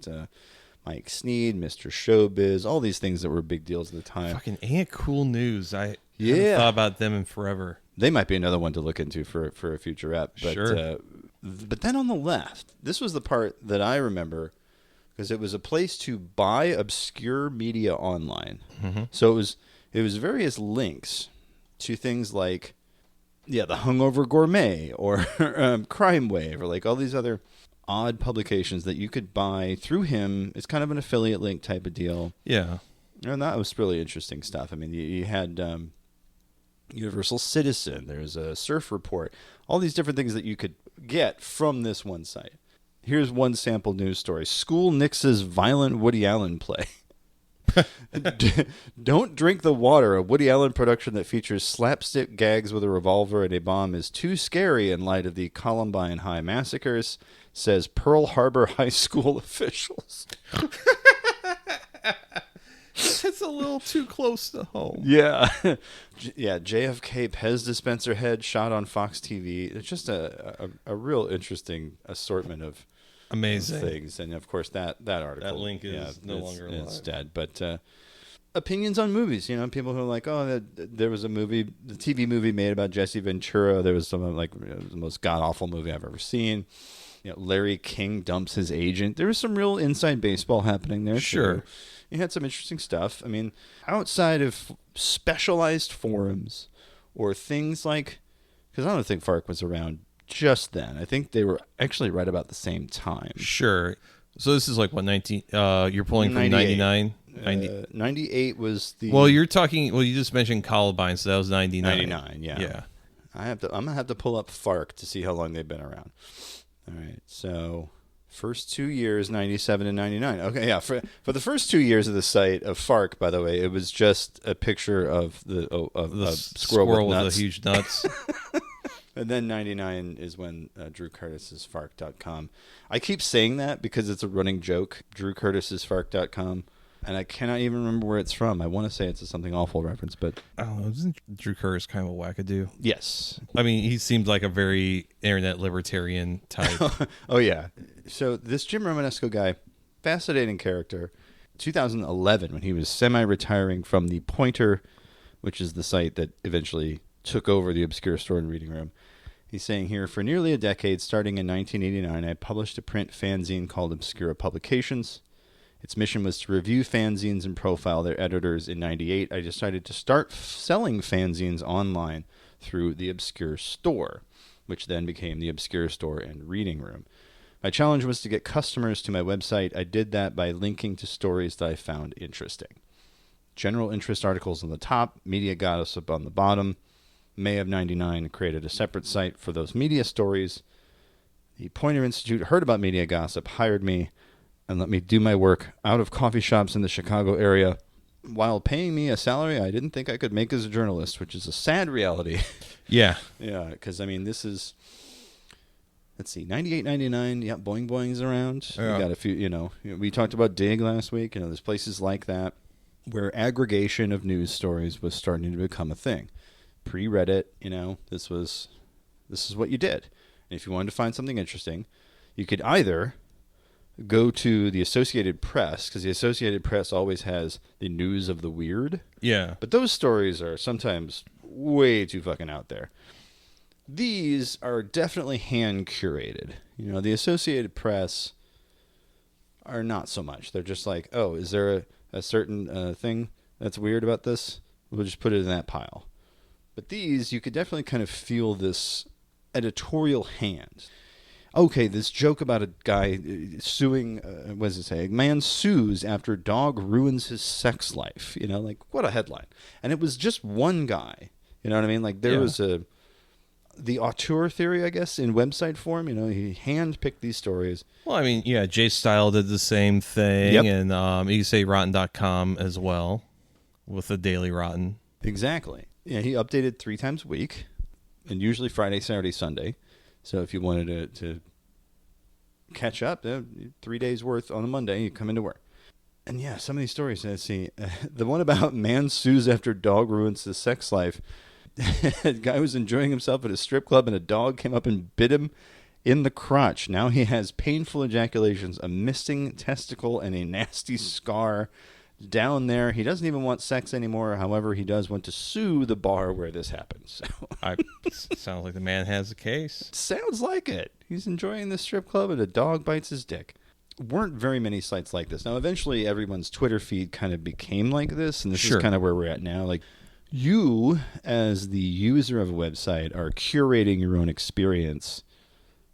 Mike Sneed, Mr. Showbiz, all these things that were big deals at the time. Fucking Ain't It Cool News. I haven't thought about them in forever. They might be another one to look into for a future ep. But, sure. But then on the left, this was the part that I remember because it was a place to buy obscure media online. Mm-hmm. So it was various links to things like, the Hungover Gourmet or Crime Wave or like all these other odd publications that you could buy through him. It's kind of an affiliate link type of deal. Yeah. And that was really interesting stuff. I mean, you had Universal Citizen. There's a Surf Report. All these different things that you could get from this one site. Here's one sample news story. School nixes violent Woody Allen play. Don't Drink the Water, a Woody Allen production that features slapstick gags with a revolver and a bomb, is too scary in light of the Columbine High massacres, says Pearl Harbor High School officials. It's a little too close to home. Yeah. Yeah, JFK Pez dispenser head shot on Fox TV. It's just a real interesting assortment of amazing things. And of course that article, that link is no longer alive. It's dead. But opinions on movies, you know, people who are like, oh, there was a movie, the TV movie made about Jesse Ventura. There was some like the most god awful movie I've ever seen. You know, Larry King dumps his agent. There was some real inside baseball happening there. Sure. Too. You had some interesting stuff. I mean, outside of specialized forums or things like, because I don't think FARC was around just then. I think they were actually right about the same time. Sure. So this is like what, 19? You're pulling from 99? 98 was the. Well, you're talking. Well, you just mentioned Columbine, so that was 99. 99, yeah. Yeah. I'm gonna have to pull up FARC to see how long they've been around. All right, so first 2 years, 97 and 99. Okay, yeah. For the first 2 years of the site of FARC, by the way, it was just a picture of the squirrel with the huge nuts. And then 99 is when Drew Curtis's FARC.com. I keep saying that because it's a running joke, Drew Curtis's FARC.com. And I cannot even remember where it's from. I want to say it's a Something Awful reference, but I don't know. Isn't Drew Curtis kind of a wackadoo? Yes. I mean, he seemed like a very internet libertarian type. Oh, yeah. So this Jim Romanesco guy, fascinating character. 2011, when he was semi-retiring from the Pointer, which is the site that eventually took over the Obscure Store and Reading Room. He's saying here, for nearly a decade, starting in 1989, I published a print fanzine called Obscura Publications. Its mission was to review fanzines and profile their editors. In 98, I decided to start selling fanzines online through the Obscure Store, which then became the Obscure Store and Reading Room. My challenge was to get customers to my website. I did that by linking to stories that I found interesting. General interest articles on the top, media gossip on the bottom. May of 99, created a separate site for those media stories. The Pointer Institute heard about media gossip, hired me, and let me do my work out of coffee shops in the Chicago area while paying me a salary I didn't think I could make as a journalist, which is a sad reality. Yeah. Yeah, because, I mean, this is, let's see, 98, 99, yeah, Boing Boing's around. Yeah. We got a few, you know, we talked about Dig last week. You know, there's places like that where aggregation of news stories was starting to become a thing. Pre-Reddit, you know, this is what you did. And if you wanted to find something interesting, you could either go to the Associated Press, because the Associated Press always has the news of the weird. Yeah. But those stories are sometimes way too fucking out there. These are definitely hand-curated. You know, the Associated Press are not so much. They're just like, oh, is there a certain thing that's weird about this? We'll just put it in that pile. But these, you could definitely kind of feel this editorial hand. Okay, this joke about a guy suing, what does it say? A man sues after dog ruins his sex life. You know, like, what a headline. And it was just one guy. You know what I mean? Like, there was the auteur theory, I guess, in website form. He handpicked these stories. Well, I mean, yeah, Jay Style did the same thing, Yep. and you can say Rotten.com as well with the Daily Rotten. Exactly. Yeah, he updated 3 times a week, and usually Friday, Saturday, Sunday. So if you wanted to catch up, 3 days worth on a Monday, you come into work. And yeah, some of these stories, I see. The one about man sues after dog ruins his sex life. The guy was enjoying himself at a strip club, and a dog came up and bit him in the crotch. Now he has painful ejaculations, a missing testicle, and a nasty scar down there. He doesn't even want sex anymore. However, he does want to sue the bar where this happened. So Sounds like the man has a case. sounds like it. He's enjoying the strip club, and a dog bites his dick. Weren't very many sites like this. Now, eventually, everyone's Twitter feed kind of became like this, and this Sure. is kind of where we're at now. Like, you, as the user of a website, are curating your own experience.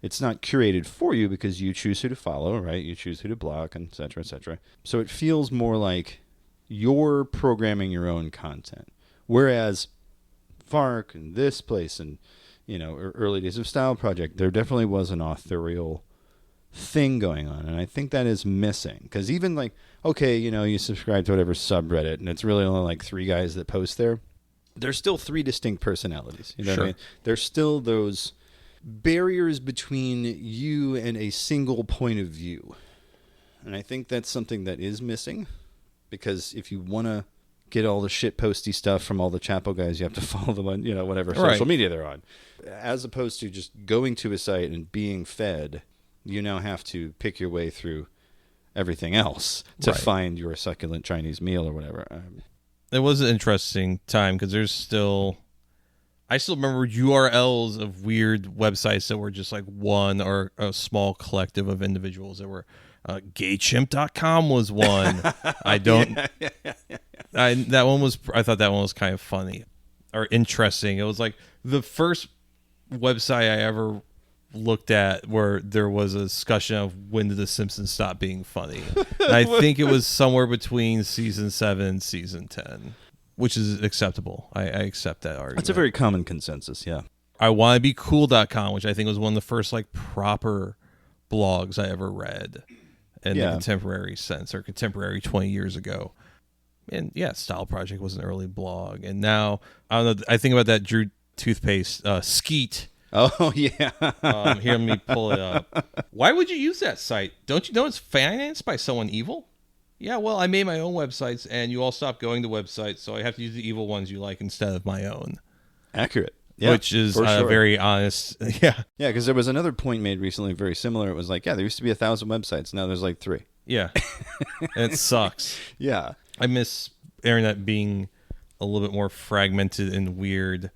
It's not curated for you because you choose who to follow, right? You choose who to block, and et cetera, et cetera. So it feels more like you're programming your own content. Whereas Fark and this place and, early days of Style Project, there definitely was an authorial thing going on. And I think that is missing. Because even like, okay, you subscribe to whatever subreddit, and it's really only like 3 guys that post there. There's still 3 distinct personalities. You know what I Sure. mean? There's still those barriers between you and a single point of view. And I think that's something that is missing, because if you want to get all the shit posty stuff from all the Chapo guys, you have to follow them on, whatever social Right. media they're on. As opposed to just going to a site and being fed, you now have to pick your way through everything else to Right. find your succulent Chinese meal or whatever. It was an interesting time because I still remember URLs of weird websites that were just like one or a small collective of individuals that were gaychimp.com was one. I don't, I thought that one was kind of funny or interesting. It was like the first website I ever looked at where there was a discussion of when did The Simpsons stop being funny. And I think it was somewhere between season 7 and season 10, which is acceptable. I accept that argument. That's a very common consensus, yeah. I want to be cool.com, which I think was one of the first like proper blogs I ever read in the contemporary sense, or contemporary 20 years ago. And yeah, Style Project was an early blog. And now, I don't know, I think about that Drew toothpaste, Skeet. Oh, yeah. Here, let me pull it up. Why would you use that site? Don't you know it's financed by someone evil? Yeah, well, I made my own websites, and you all stopped going to websites, so I have to use the evil ones you like instead of my own. Accurate. Yeah, which is for sure. very honest. Yeah. Yeah, because there was another point made recently very similar. It was like, yeah, there used to be 1,000 websites. Now there's like 3. Yeah. And it sucks. Yeah. I miss internet being a little bit more fragmented and weird.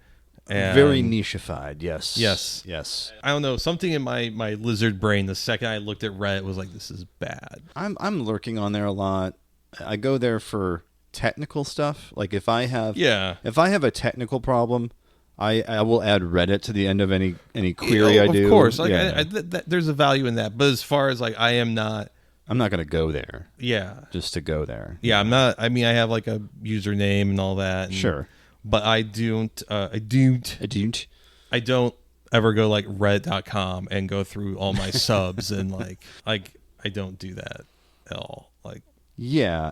And Very nicheified, yes. Yes. Yes. I don't know. Something in my lizard brain, the second I looked at Reddit, was like, this is bad. I'm lurking on there a lot. I go there for technical stuff. Like if I have a technical problem, I will add Reddit to the end of any query I do. Of course. Like yeah. there's a value in that. But as far as like I'm not going to go there. Yeah. Just to go there. Yeah, I'm not. I mean, I have like a username and all that. And, sure. But I don't ever go like reddit.com and go through all my subs and like I don't do that at all. Like, yeah,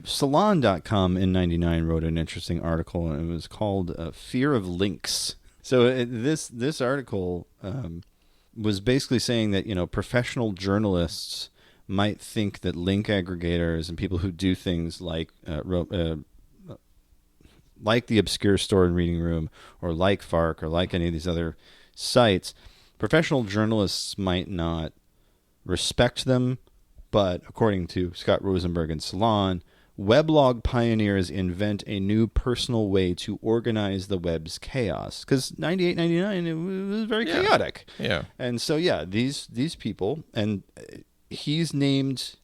Salon.com in 99 wrote an interesting article, and it was called Fear of Links. So this article was basically saying that, professional journalists might think that link aggregators and people who do things like the Obscure Store and Reading Room, or like Fark, or like any of these other sites, professional journalists might not respect them, but according to Scott Rosenberg and Salon, weblog pioneers invent a new personal way to organize the web's chaos. Because 98, 99, it was very chaotic. Yeah. And so, these people, and he's named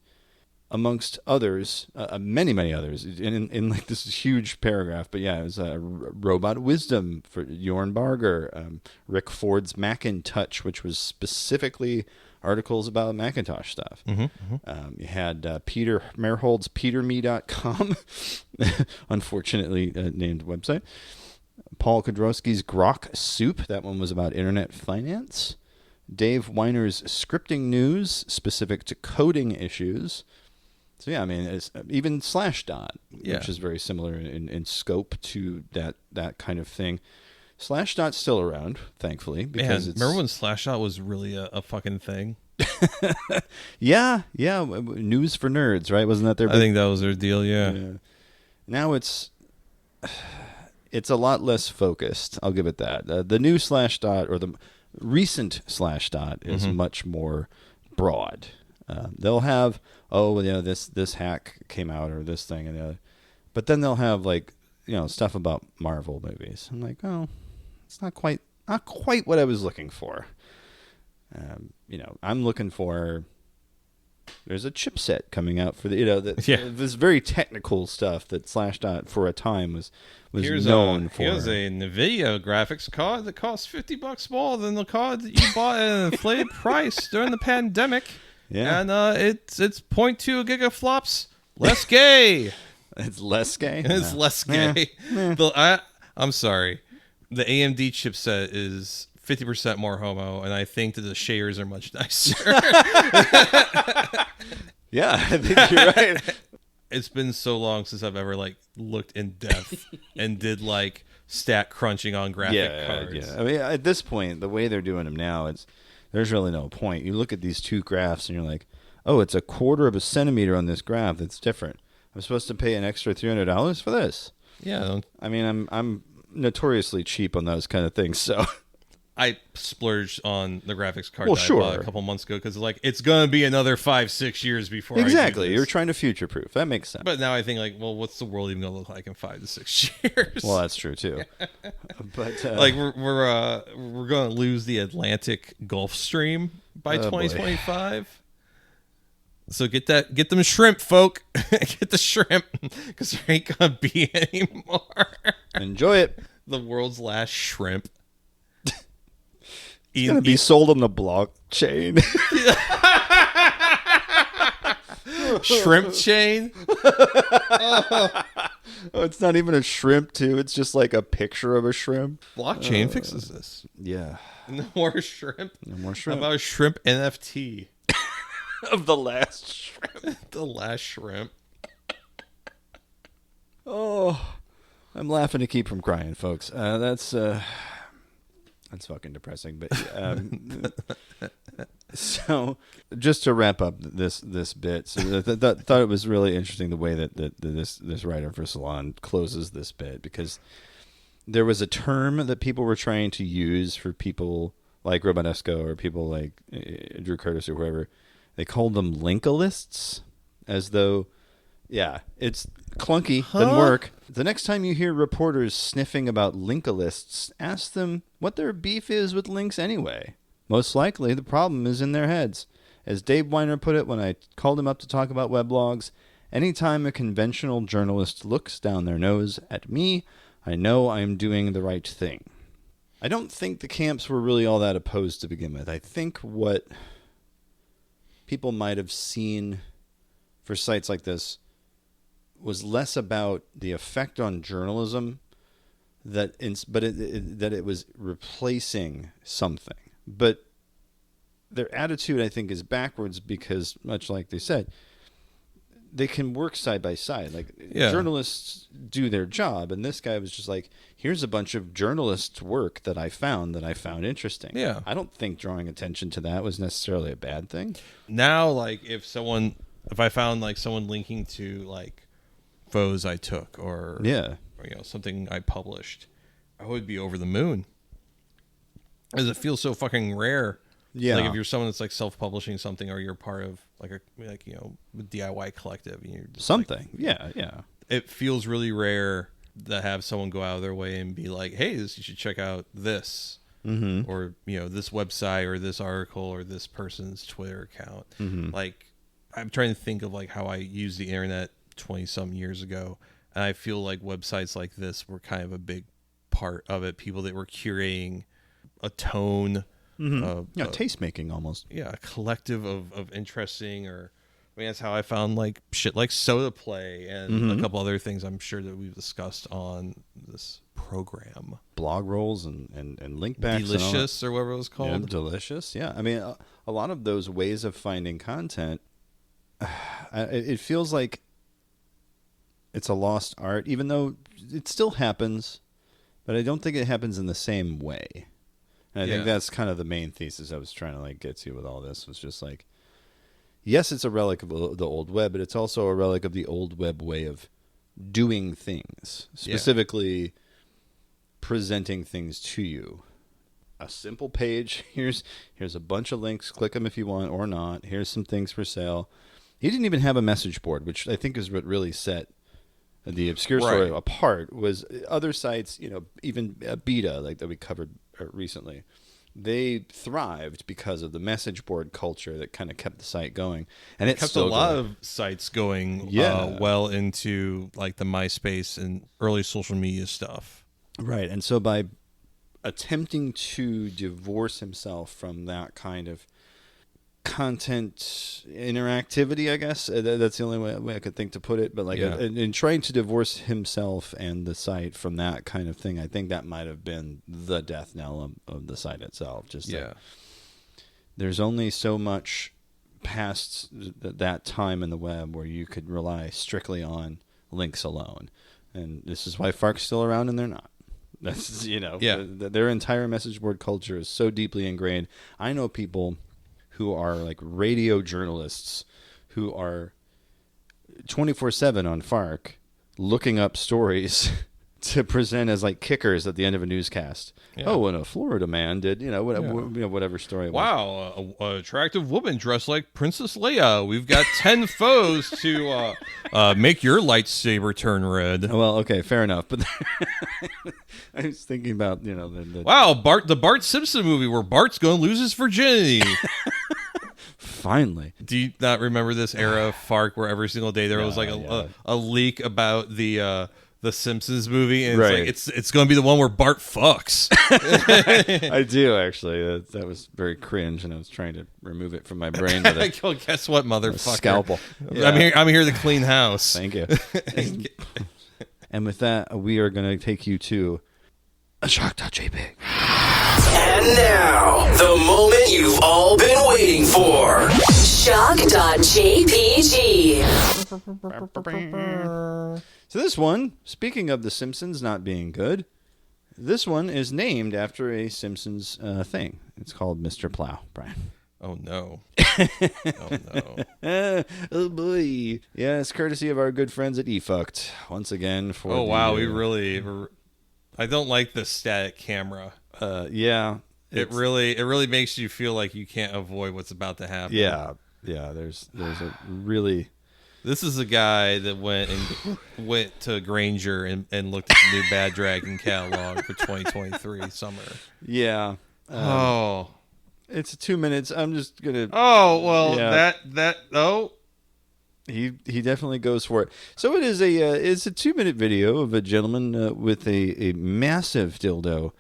amongst others, many others, in like this huge paragraph. But yeah, it was Robot Wisdom for Jorn Barger, Rick Ford's Macintosh, which was specifically articles about Macintosh stuff. You had Peter Merhold's PeterMe.com, unfortunately named website. Paul Kodrowski's Grok Soup. That one was about internet finance. Dave Weiner's Scripting News, specific to coding issues. So, yeah, I mean, it's, even Slashdot, which is very similar in scope to that kind of thing. Slashdot's still around, thankfully. Because remember when Slashdot was really a fucking thing? Yeah. News for nerds, right? Wasn't that their I think that was their deal, yeah. Now it's a lot less focused. I'll give it that. The new Slashdot, or the recent Slashdot, is much more broad. They'll have, this hack came out, or this thing and the other, but then they'll have stuff about Marvel movies. I'm like, oh, it's not quite what I was looking for. I'm looking for. There's a chipset coming out for this very technical stuff that Slashdot for a time was known for. Here's a NVIDIA graphics card that costs $50 more than the card that you bought at an inflated price during the pandemic. Yeah, and it's 0.2 gigaflops less gay. It's less gay. It's less gay. I'm sorry, the AMD chipset is 50% more homo, and I think that the shaders are much nicer. Yeah, I think you're right. It's been so long since I've ever looked in depth and did stat crunching on graphic cards. Yeah. I mean, at this point, the way they're doing them now, there's really no point. You look at these two graphs and you're like, oh, it's a quarter of a centimeter on this graph. That's different. I'm supposed to pay an extra $300 for this. Yeah. I mean, I'm notoriously cheap on those kind of things, so. I splurged on the graphics card that I sure. bought a couple months ago because it's going to be another 5-6 years before exactly. I do this. You're trying to future-proof. That makes sense. But now I think what's the world even going to look like in 5 to 6 years? Well, that's true too. But we're going to lose the Atlantic Gulf Stream by 2025. So get them shrimp, folk. Get the shrimp because there ain't going to be any more. Enjoy it. The world's last shrimp. It's going to be sold on the blockchain. Shrimp chain? Oh, it's not even a shrimp, too. It's just like a picture of a shrimp. Blockchain fixes this. Yeah. No more shrimp. No more shrimp. How about a shrimp NFT? Of the last shrimp. The last shrimp. Oh, I'm laughing to keep from crying, folks. That's fucking depressing. But so, just to wrap up this bit, so thought it was really interesting the way that this writer for Salon closes this bit, because there was a term that people were trying to use for people like Romanesco or people like Drew Curtis or whoever. They called them linkalists, as though, yeah, it's clunky, doesn't work. The next time you hear reporters sniffing about linkalists, ask them what their beef is with links anyway. Most likely, the problem is in their heads. As Dave Weiner put it when I called him up to talk about weblogs, anytime a conventional journalist looks down their nose at me, I know I am doing the right thing. I don't think the camps were really all that opposed to begin with. I think what people might have seen for sites like this was less about the effect on journalism that it was replacing something. But their attitude, I think, is backwards because, much like they said, they can work side by side. Journalists do their job, and this guy was just like, here's a bunch of journalists' work that I found interesting. Yeah. I don't think drawing attention to that was necessarily a bad thing. Now, if I found someone linking to photos I took or something I published, I would be over the moon. Because it feels so fucking rare. Yeah. If you're someone that's self-publishing something, or you're part of a DIY collective, and you're just something. Yeah. It feels really rare to have someone go out of their way and be like, "Hey, you should check out this," or this website, or this article, or this person's Twitter account. I'm trying to think of how I used the internet 20-some years ago, and I feel like websites like this were kind of a big part of it. People that were curating a tone, taste making almost. Yeah, a collective of interesting, that's how I found shit like Soda Play and a couple other things I'm sure that we've discussed on this program. Blog rolls and link backs. Delicious or whatever it was called. Yeah, Delicious. Yeah. I mean, a lot of those ways of finding content, it feels like it's a lost art, even though it still happens, but I don't think it happens in the same way. And I think that's kind of the main thesis I was trying to like get to with all this, was just like, yes, it's a relic of the old web, but it's also a relic of the old web way of doing things, specifically presenting things to you. A simple page. Here's a bunch of links. Click them if you want or not. Here's some things for sale. He didn't even have a message board, which I think is what really set the Obscure Story apart. Was other sites, even Beta, like that we covered recently, they thrived because of the message board culture that kind of kept the site going, and it kept still a lot of sites going. Well into like the MySpace and early social media stuff. Right, and so by attempting to divorce himself from that kind of content interactivity, I guess that's the only way I could think to put it, but like in trying to divorce himself and the site from that kind of thing, I think that might have been the death knell of the site itself. Just there's only so much past that time in the web where you could rely strictly on links alone, and this is why FARC's still around and they're not. That's their entire message board culture is so deeply ingrained. I know people who are like radio journalists who are 24/7 on FARC looking up stories to present as like kickers at the end of a newscast. Yeah. Oh, and a Florida man did, whatever story it was. Wow, a attractive woman dressed like Princess Leia. We've got 10 foes to make your lightsaber turn red. Well, okay, fair enough. But I was thinking about, wow, the Bart Simpson movie where Bart's going to lose his virginity. Finally. Do you not remember this era of FARC where every single day there was like a leak about the Simpsons movie, and it's going to be the one where Bart fucks. I do, actually. That was very cringe, and I was trying to remove it from my brain with well, guess what, motherfucker? Scalpel. Yeah. I'm here to clean house. Thank you. And with that, we are going to take you to a Shock.jpg. And now, the moment you've all been waiting for. Shock.jpg. So this one, speaking of The Simpsons not being good, this one is named after a Simpsons thing. It's called Mr. Plow, Brian. Oh, no. Oh, boy. Yeah, it's courtesy of our good friends at eFucked. Once again for we really... I don't like the static camera. Yeah. It really makes you feel like you can't avoid what's about to happen. Yeah. There's a really... This is a guy that went to Granger and looked at the new Bad Dragon catalog for 2023 summer. Yeah. It's 2 minutes. I'm just gonna. Oh well, He definitely goes for it. So it is it's a 2-minute video of a gentleman with a massive dildo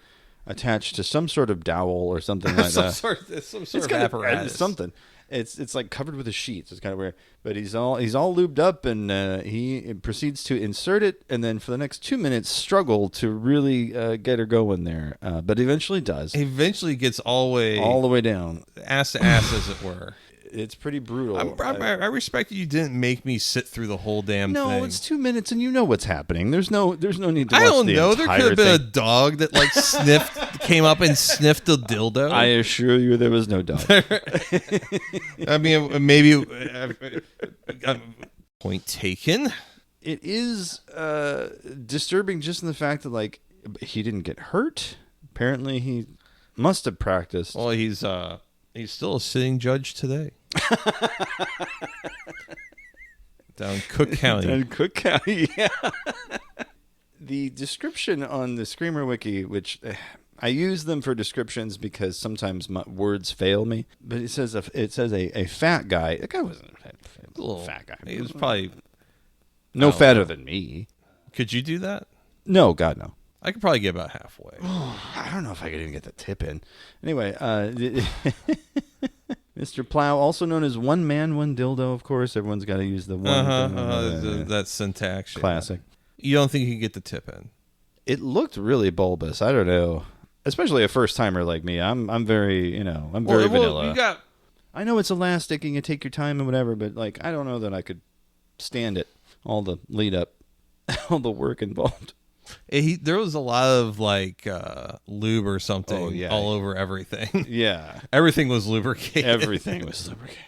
attached to some sort of dowel or something like that. Some sort of apparatus. Something. It's like covered with a sheet. So it's kind of weird. But he's all lubed up, and he proceeds to insert it, and then for the next 2 minutes struggle to really get her going there. But eventually does. He eventually gets all the way down, ass to ass, as it were. It's pretty brutal. I respect that you didn't make me sit through the whole damn thing. No, it's 2 minutes, and you know what's happening. There's no need to watch the I don't know. There could have been a thing. dog that like came up and sniffed a dildo. I assure you, there was no dog. I mean, maybe. Point taken. It is disturbing just in the fact that like he didn't get hurt. Apparently, he must have practiced. Well, he's still a sitting judge today. Down Cook County. Yeah. The description on the Screamer Wiki, which I use them for descriptions because sometimes my words fail me, but it says a fat guy. The guy wasn't a little fat guy. He was probably no fatter than me. Could you do that? No, God, no. I could probably get about halfway. I don't know if I could even get the tip in. Anyway, Mr. Plow, also known as One Man, One Dildo, of course. Everyone's got to use the one. That's syntax. Classic. You don't think you can get the tip in? It looked really bulbous. I don't know. Especially a first timer like me. I'm very, I'm very vanilla. You got I know it's elastic and you take your time and whatever, but like I don't know that I could stand it. All the lead up, all the work involved. there was a lot of like lube or something all over everything. Yeah. Everything was lubricated. Everything was lubricated.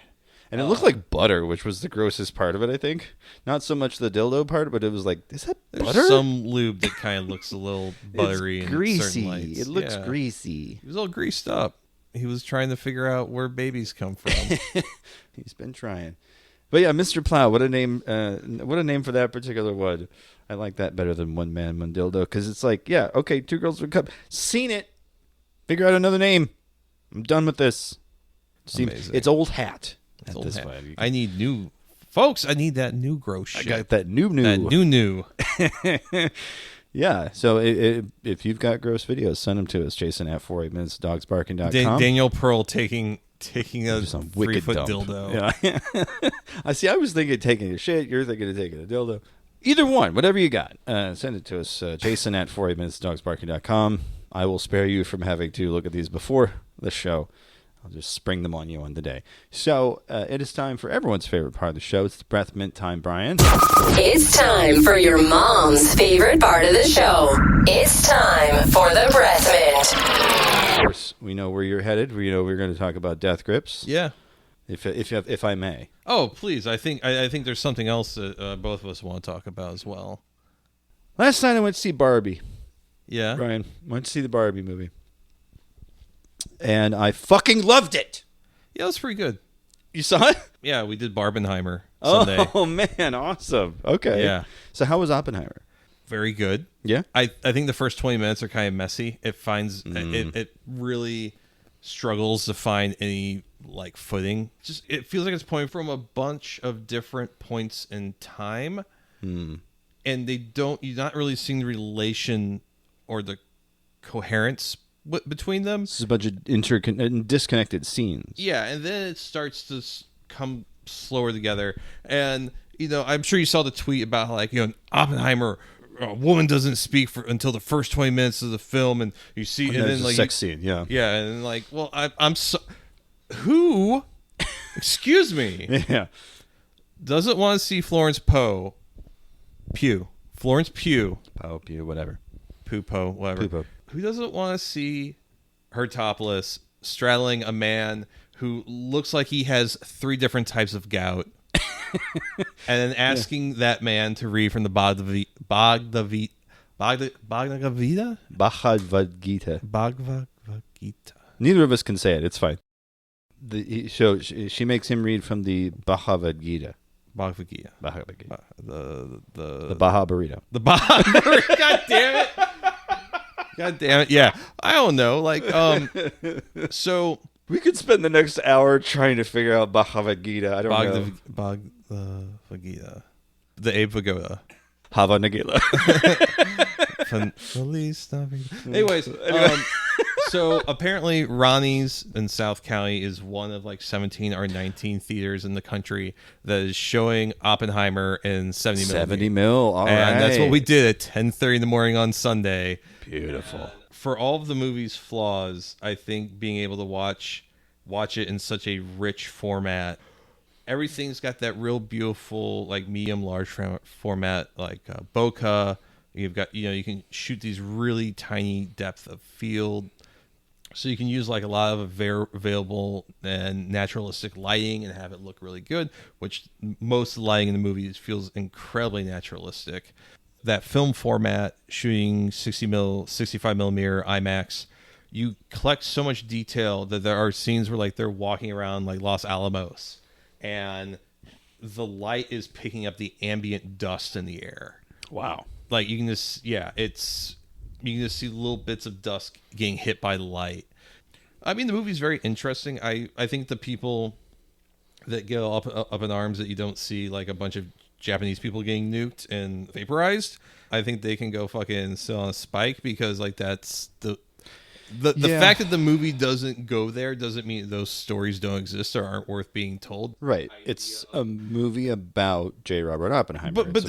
And it looked like butter, which was the grossest part of it, I think. Not so much the dildo part, but it was like, is that There's butter? some lube that kind of looks a little buttery It's and greasy. certain lights. It looks Yeah. greasy. He was all greased up. He was trying to figure out where babies come from. He's been trying. But yeah, Mr. Plow, what a name! What a name for that particular one. I like that better than One Man, One Dildo, because it's like, yeah, okay, Two Girls, One Cup. Seen it. Figure out another name. I'm done with this. Amazing. It's old hat. It's at old this hat. point. I need new folks. I need that new gross shit. I got that new. That new. Yeah, so if you've got gross videos, send them to us, Jason at 48minutesdogsbarking.com. Daniel Pearl taking a Just some wicked 3-foot dump. dildo. Yeah. I see. I was thinking of taking a shit. You're thinking of taking a dildo. Either one, whatever you got, send it to us, Jason at 48minutesdogsbarking.com. I will spare you from having to look at these before the show. I'll just spring them on you on the day. So it is time for everyone's favorite part of the show. It's the breath mint time, Brian. It's time for your mom's favorite part of the show. It's time for the breath mint. Of course, we know where you're headed. We know we're going to talk about death grips. Yeah. If I may. Oh, please. I think there's something else that both of us want to talk about as well. Last night I went to see Barbie. Yeah. Brian, went to see the Barbie movie. And I fucking loved it. Yeah, that's pretty good. You saw it? Yeah, we did Barbenheimer Sunday. Oh, man, awesome. Okay. Yeah. So how was Oppenheimer? Very good. Yeah? I think the first 20 minutes are kind of messy. It finds it really struggles to find any like footing. Just it feels like it's pointing from a bunch of different points in time. And you're not really seeing the relation or the coherence between them. This is a bunch of disconnected scenes. Yeah, and then it starts to come slower together. And, I'm sure you saw the tweet about like, Oppenheimer, a woman doesn't speak until the first 20 minutes of the film, and you see, and then like sex scene, yeah. Yeah, and like, well, I'm so who, excuse me, Yeah. doesn't want to see Florence Pugh, Pow, pew, whatever. Poe, whatever. Poe. Who doesn't want to see her topless straddling a man who looks like he has 3 different types of gout, and then asking that man to read from the Bhagavad Gita? Neither of us can say it. It's fine. She makes him read from the Bhagavad Gita. Bhagavad Gita. Bhagavad Gita. The The Baja Burrito. The Baja. God damn it. God damn it. Yeah. I don't know. Like, so We could spend the next hour trying to figure out Bhagavad Gita. I don't know. Bhagavad Gita. The Abe Pagoda. Hava Nagila. Anyways, so apparently Ronnie's in South County is one of like 17 or 19 theaters in the country that is showing Oppenheimer in 70 mil. 70 mil. All right. And that's what we did at 10:30 in the morning on Sunday. Beautiful. For all of the movie's flaws, I think being able to watch it in such a rich format, everything's got that real beautiful like medium large format like bokeh. You've got you can shoot these really tiny depth of field, so you can use like a lot of available and naturalistic lighting and have it look really good. Which most of the lighting in the movie feels incredibly naturalistic. That film format, shooting 65 millimeter IMAX, you collect so much detail that there are scenes where like they're walking around like Los Alamos, and the light is picking up the ambient dust in the air. Wow. Like you can just you can just see little bits of dust getting hit by the light. I mean, the movie's very interesting. I think the people that get up in arms that you don't see like a bunch of Japanese people getting nuked and vaporized, I think they can go fucking sit on a spike, because like that's the fact that the movie doesn't go there doesn't mean those stories don't exist or aren't worth being told. Right. It's a movie about J. Robert Oppenheimer. But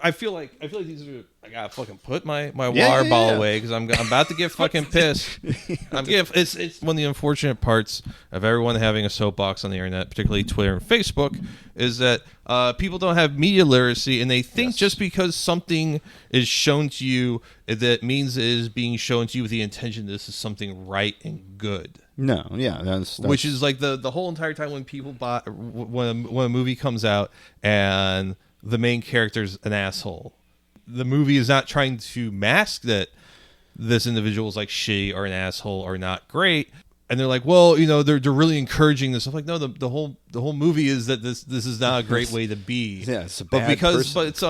I feel like these are I gotta fucking put my Yeah, water bottle yeah. away because I'm about to get fucking pissed. It's one of the unfortunate parts of everyone having a soapbox on the internet, particularly Twitter and Facebook, is that people don't have media literacy, and they think just because something is shown to you, that means it is being shown to you with the intention this is something right and good. No, yeah, that's Which is like the whole entire time when people when a movie comes out and the main character's an asshole. The movie is not trying to mask that this individual is like shitty or an asshole or not great, and they're like, well, you know, they're really encouraging this. I'm like, no, the whole movie is that this is not a great way to be. Yeah, it's a bad person. But it's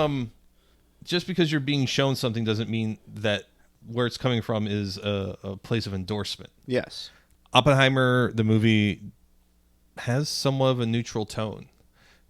just because you're being shown something doesn't mean that where it's coming from is a place of endorsement. Yes. Oppenheimer, the movie, has somewhat of a neutral tone.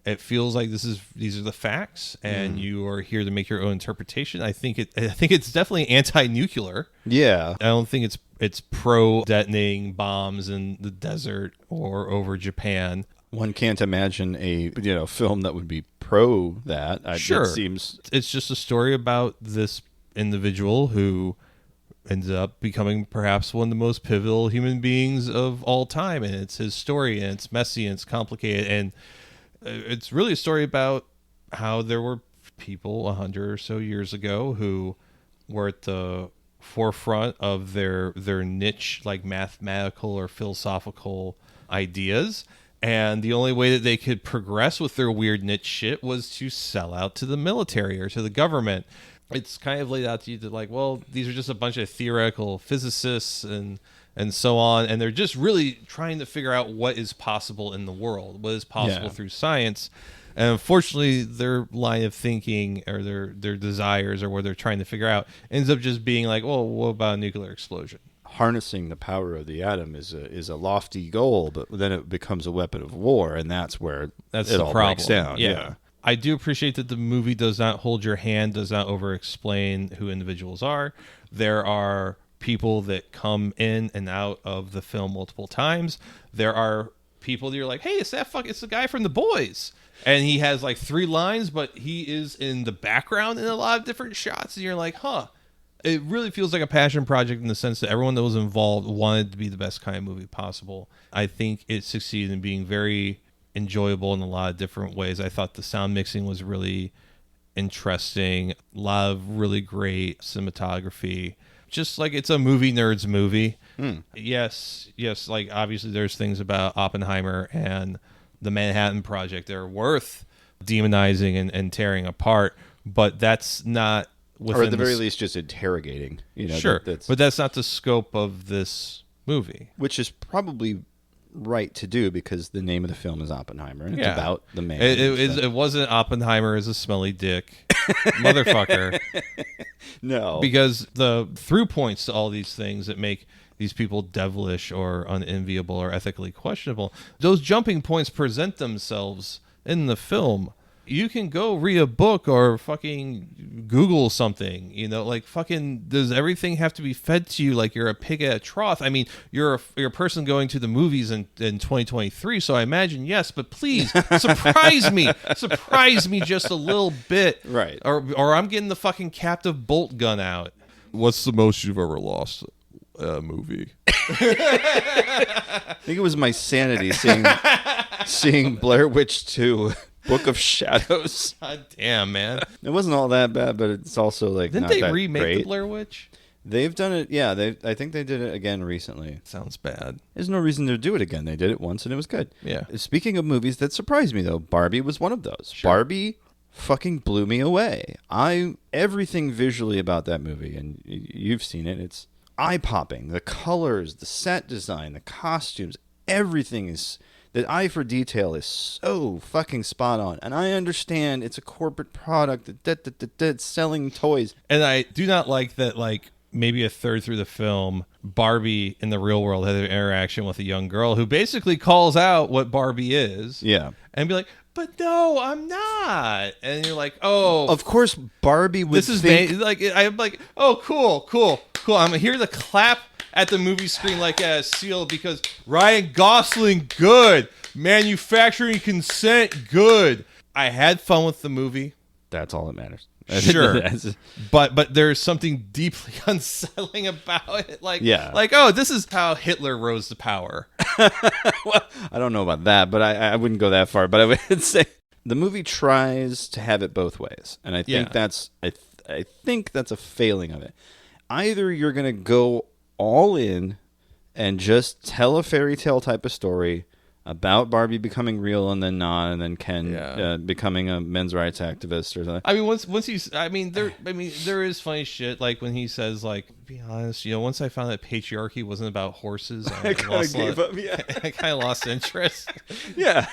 It feels like these are the facts, and you are here to make your own interpretation. I think it's definitely anti-nuclear. Yeah. I don't think it's pro detonating bombs in the desert or over Japan. One can't imagine a film that would be pro that. Sure, It seems it's just a story about this individual who ended up becoming perhaps one of the most pivotal human beings of all time, and it's his story, and it's messy and it's complicated, and it's really a story about how there were people 100 or so years ago who were at the forefront of their niche, like mathematical or philosophical ideas. And the only way that they could progress with their weird niche shit was to sell out to the military or to the government. It's kind of laid out to you that, like, well, these are just a bunch of theoretical physicists and so on, and they're just really trying to figure out what is possible in the world, what is possible through science. And unfortunately, their line of thinking or their desires or what they're trying to figure out ends up just being like, well, what about a nuclear explosion? harnessing the power of the atom is a lofty goal, but then it becomes a weapon of war, and that's where That's it the all problem. breaks down. Yeah. I do appreciate that the movie does not hold your hand, does not over-explain who individuals are. There are people that come in and out of the film multiple times. There are people that you're like, hey, it's the guy from The Boys. And he has like 3 lines, but he is in the background in a lot of different shots. And you're like, huh. It really feels like a passion project in the sense that everyone that was involved wanted to be the best kind of movie possible. I think it succeeded in being very enjoyable in a lot of different ways. I thought the sound mixing was really interesting. A lot of really great cinematography. Just like it's a movie nerd's movie. Yes, like obviously there's things about Oppenheimer and the Manhattan Project that are worth demonizing and tearing apart, but that's not within, or at the very least just interrogating. Sure, but that's not the scope of this movie. Which is probably right to do because the name of the film is Oppenheimer, and it's about the man. It wasn't Oppenheimer as a smelly dick motherfucker. No, because the through points to all these things that make these people devilish or unenviable or ethically questionable, those jumping points present themselves in the film. You can go read a book or fucking Google something, like fucking, does everything have to be fed to you like you're a pig at a trough? I mean, you're a person going to the movies in 2023, so I imagine yes, but please surprise me just a little bit. Right. Or I'm getting the fucking captive bolt gun out. What's the most you've ever lost? Movie. I think it was my sanity seeing Blair Witch 2. Book of Shadows. God damn, man. It wasn't all that bad, but it's also like Didn't not they that remake great. the Blair Witch? They've done it. Yeah, I think they did it again recently. Sounds bad. There's no reason to do it again. They did it once and it was good. Yeah. Speaking of movies that surprised me though, Barbie was one of those. Sure. Barbie fucking blew me away. Everything visually about that movie, and you've seen it, it's eye-popping. The colors, the set design, the costumes, everything is... The eye for detail is so fucking spot on. And I understand it's a corporate product that's selling toys. And I do not like that, like, maybe a third through the film, Barbie in the real world had an interaction with a young girl who basically calls out what Barbie is. Yeah. And be like, but no, I'm not. And you're like, oh. Of course, Barbie would I'm like, oh, cool. I'm here to clap at the movie screen like a seal because Ryan Gosling, good. Manufacturing consent, good. I had fun with the movie. That's all that matters. Sure, That's- but there's something deeply unsettling about it. Like, Yeah. like, oh, this is how Hitler rose to power. well, I don't know about that, but I wouldn't go that far. But I would say the movie tries to have it both ways, and I think Yeah. I think that's a failing of it. Either you're gonna go all in and just tell a fairy tale type of story about Barbie becoming real and then not, and then Ken becoming a men's rights activist or something. I mean, once he's, I mean, there is funny shit. Like when he says, like, be honest, once I found that patriarchy wasn't about horses, I kind of gave up. Yeah, I kind of lost interest. yeah.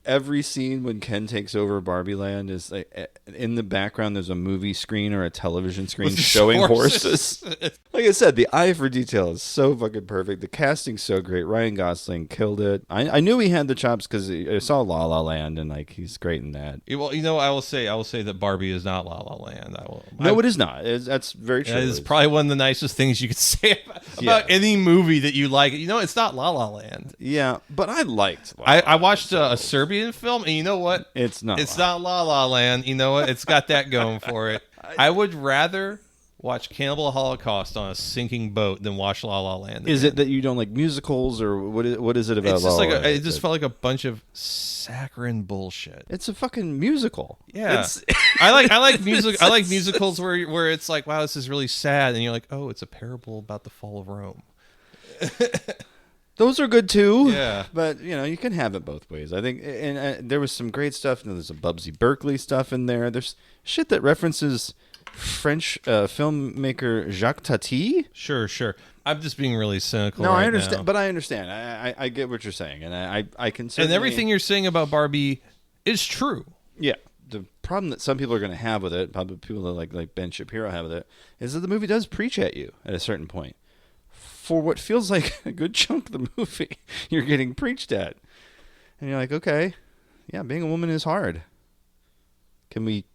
Every scene when Ken takes over Barbie Land is like in the background. There's a movie screen or a television screen With showing horses. horses. Like I said, the eye for detail is so fucking perfect. The casting's so great. Ryan Gosling killed it. I knew he had the chops because I saw La La Land and like he's great in that. Well, I will say that Barbie is not La La Land. No, it is not. That's very true. That is probably one of the nicest things you could say about any movie that you like. It's not La La Land. Yeah, but I liked. I watched a Serbian film, and you know what? It's not. It's not La La Land. You know what? It's got that going for it. I would rather watch Cannibal Holocaust on a sinking boat than watch La La Land. Is it that you don't like musicals, or what is it about? It's just La La like Land? it just felt like a bunch of saccharine bullshit. It's a fucking musical. Yeah, I like music. I like musicals where it's like, wow, this is really sad, and you're like, oh, it's a parable about the fall of Rome. Those are good too. Yeah, but you can have it both ways. I think, and there was some great stuff. There's some Bubsy Berkeley stuff in there. There's shit that references French filmmaker Jacques Tati. Sure. I'm just being really cynical. No, right I understand, now. but I understand. I get what you're saying, and I can. And everything you're saying about Barbie is true. Yeah. The problem that some people are going to have with it, probably people that like Ben Shapiro have with it, is that the movie does preach at you at a certain point. For what feels like a good chunk of the movie, you're getting preached at. And you're like, okay, yeah, being a woman is hard. Can we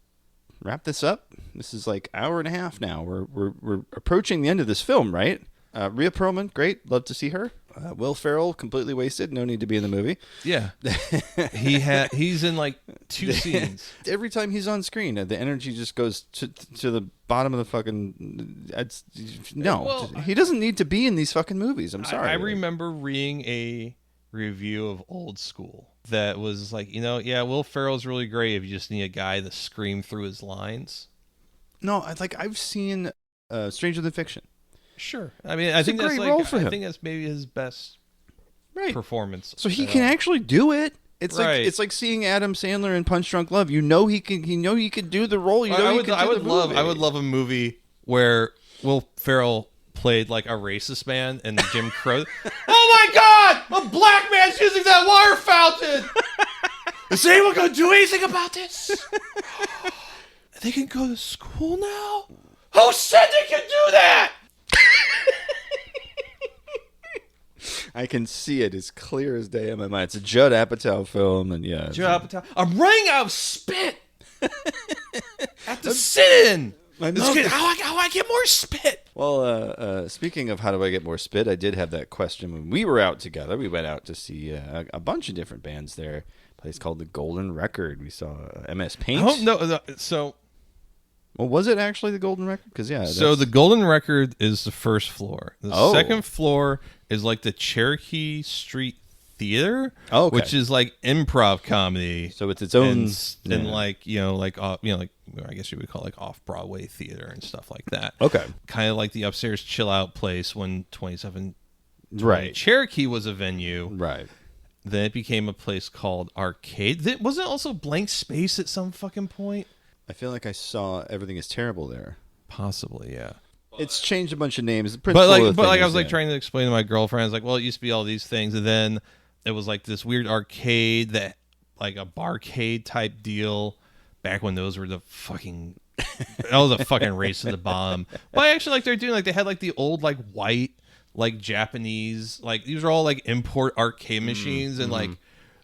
wrap this up? This is like hour and a half now. We're approaching the end of this film, right? Rhea Perlman, great. Love to see her. Will Ferrell, completely wasted. No need to be in the movie. Yeah, he's in like 2 scenes. Every time he's on screen, the energy just goes to the bottom of the fucking. He doesn't need to be in these fucking movies. I'm sorry. I remember reading a review of Old School that was like, Will Ferrell's really great if you just need a guy to scream through his lines. No, I've seen Stranger Than Fiction. Sure. I mean, I think a that's great role for him. I think that's maybe his best performance. So he can actually do it. It's Right. like it's like seeing Adam Sandler in Punch Drunk Love. He can do the role. I would love a movie where Will Ferrell played like a racist man and Jim Crow. Oh my God! A black man's using that water fountain. Is anyone gonna do anything about this? They can go to school now. Who said they can do that? I can see it as clear as day in my mind. It's a Judd Apatow film, and yeah, Judd Apatow. I'm running out of spit. I have to sit in. How do I get more spit? Well, speaking of how do I get more spit, I did have that question when we were out together. We went out to see a bunch of different bands there. A place called the Golden Record. We saw MS Paint. I don't know. So, well, was it actually the Golden Record? Because so the Golden Record is the first floor. The Oh. second floor is like the Cherokee Street Theater, Oh, okay. which is like improv comedy. So it's its own, and like I guess you would call it like off Broadway theater and stuff like that. Okay. Kind of like the upstairs chill out place when 27 right. Cherokee was a venue. Right. Then it became a place called Arcade. Wasn't it also Blank Space at some fucking point? I feel like I saw Everything Is Terrible there. Possibly, yeah. It's changed a bunch of names. The But principle of the like thing I was is like that- trying to explain to my girlfriend, I was like, well, it used to be all these things, and then it was like this weird arcade that like a barcade type deal back when those were the fucking that was a fucking race to the bottom. But I actually like they're doing like they had like the old like white like Japanese like these are all like import arcade machines and like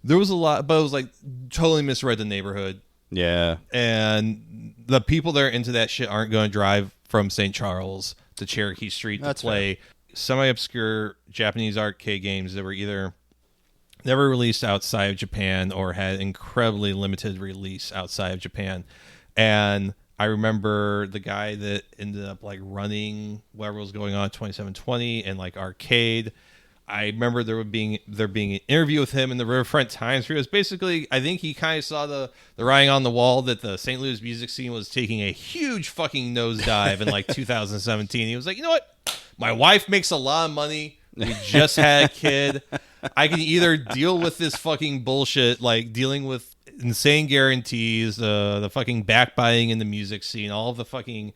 there was a lot, but it was like totally misread the neighborhood. Yeah. And the people that are into that shit aren't going to drive from St. Charles to Cherokee Street to That's play semi-obscure Japanese arcade games that were either never released outside of Japan or had incredibly limited release outside of Japan. And I remember the guy that ended up like running whatever was going on at 2720 and like arcade. I remember there being an interview with him in the Riverfront Times where it was basically, I think he kind of saw the writing on the wall that the St. Louis music scene was taking a huge fucking nosedive in like 2017. He was like, you know what? My wife makes a lot of money. We just had a kid. I can either deal with this fucking bullshit, like dealing with insane guarantees, the fucking backbiting in the music scene, all of the fucking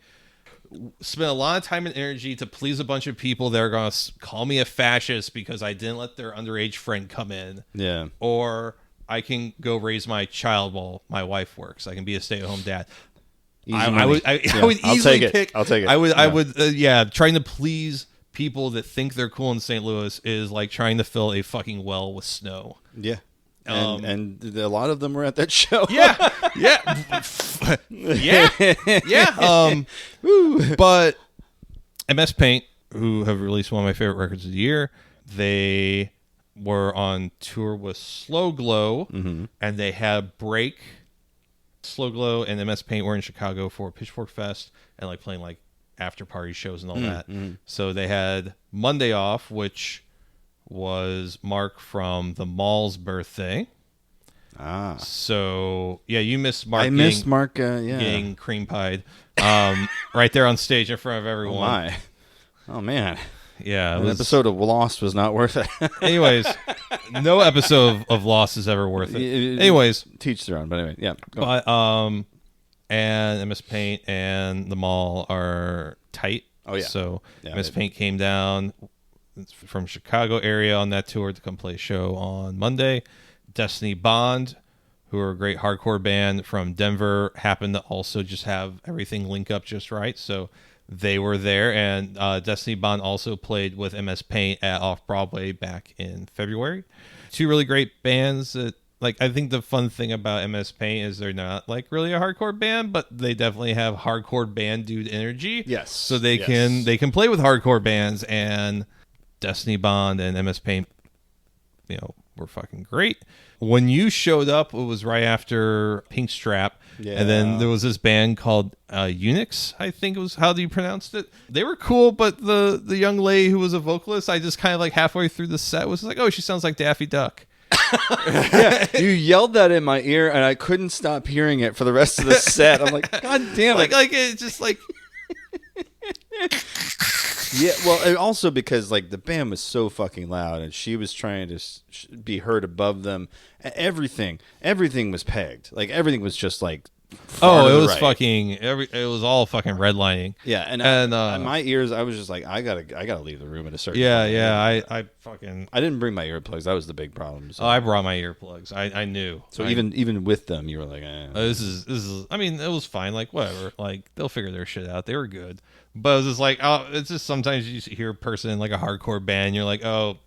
spend a lot of time and energy to please a bunch of people that are going to call me a fascist because I didn't let their underage friend come in. Yeah. Or I can go raise my child while my wife works. I can be a stay-at-home dad. I would easily pick. I'll take it. I would. Trying to please people that think they're cool in St. Louis is like trying to fill a fucking well with snow. Yeah. And a lot of them were at that show. Yeah. But MS Paint, who have released one of my favorite records of the year, they were on tour with Slow Glow, and they had break. Slow Glow and MS Paint were in Chicago for Pitchfork Fest and like playing like after party shows and all that. So they had Monday off, which was Mark from the Mall's birthday. So yeah, you missed Mark. I missed Mark. Getting cream pied, right there on stage in front of everyone. Oh man. Yeah, an episode of Lost was not worth it. Anyways, no episode of Lost is ever worth it. Anyways, teach their own. But anyway, yeah. But and MS Paint and the Mall are tight. Oh yeah. So MS Paint came down from Chicago area on that tour to come play a show on Monday. Destiny Bond, who are a great hardcore band from Denver, happened to also just have everything link up just right. So they were there, and Destiny Bond also played with MS Paint at Off-Broadway back in February. Two really great bands that, like, I think the fun thing about MS Paint is they're not, like, really a hardcore band, but they definitely have hardcore band dude energy. Yes. So they can play with hardcore bands, and Destiny Bond and MS Paint, you know, were fucking great. When you showed up, it was right after Pink Strap. Yeah. And then there was this band called Unix, I think it was how you pronounced it. They were cool, but the young lady who was a vocalist, I just kind of like halfway through the set was like, oh, she sounds like Daffy Duck. Yeah, you yelled that in my ear, and I couldn't stop hearing it for the rest of the set. I'm like, God damn it. Like it's just like... Yeah, well, also because like the band was so fucking loud, and she was trying to be heard above them. Everything was pegged. Like everything was just like. It was fucking. It was all fucking redlining. Yeah, and my ears, I was just like, I gotta leave the room at a certain. Yeah, point. I didn't bring my earplugs. That was the big problem. So. Oh, I brought my earplugs. I knew. So even with them, you were like, this is. I mean, it was fine. Like whatever. Like they'll figure their shit out. They were good. But it was just like, it's just sometimes you hear a person in like a hardcore band, you're like, oh,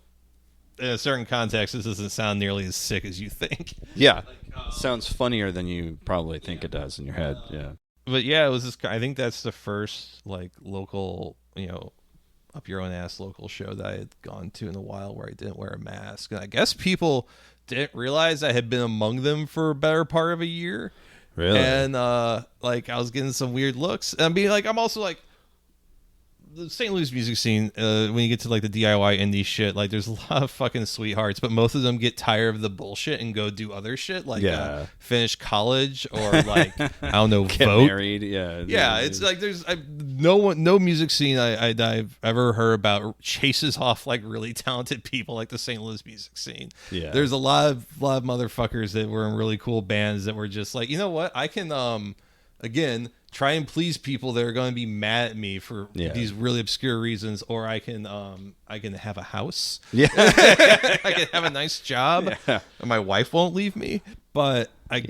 in a certain context, this doesn't sound nearly as sick as you think. Yeah. Sounds funnier than you probably think it does in your head. Yeah. But yeah, it was just, I think that's the first like local, you know, up your own ass local show that I had gone to in a while where I didn't wear a mask. And I guess people didn't realize I had been among them for a better part of a year. Really? And like I was getting some weird looks. And I'm also like, the St. Louis music scene, when you get to like the DIY indie shit, like there's a lot of fucking sweethearts, but most of them get tired of the bullshit and go do other shit, like finish college or like I don't know, get vote. Married. Yeah, it's like there's no music scene I've ever heard about chases off like really talented people like the St. Louis music scene. Yeah, there's a lot of motherfuckers that were in really cool bands that were just like, you know what, I can again try and please people that are going to be mad at me for these really obscure reasons, or I can have a house. Yeah, I can have a nice job, and my wife won't leave me. But I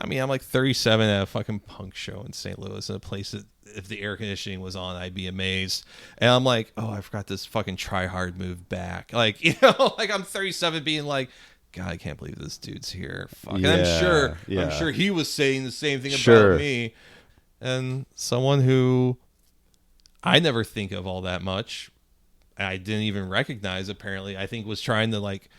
mean, I'm like 37 at a fucking punk show in St. Louis, in a place that if the air conditioning was on, I'd be amazed. And I'm like, oh, I forgot this fucking try hard move back. Like, you know, like I'm 37 being like, God, I can't believe this dude's here. Fuck. And I'm sure he was saying the same thing about me. And someone who I never think of all that much, I didn't even recognize, apparently, I think was trying to like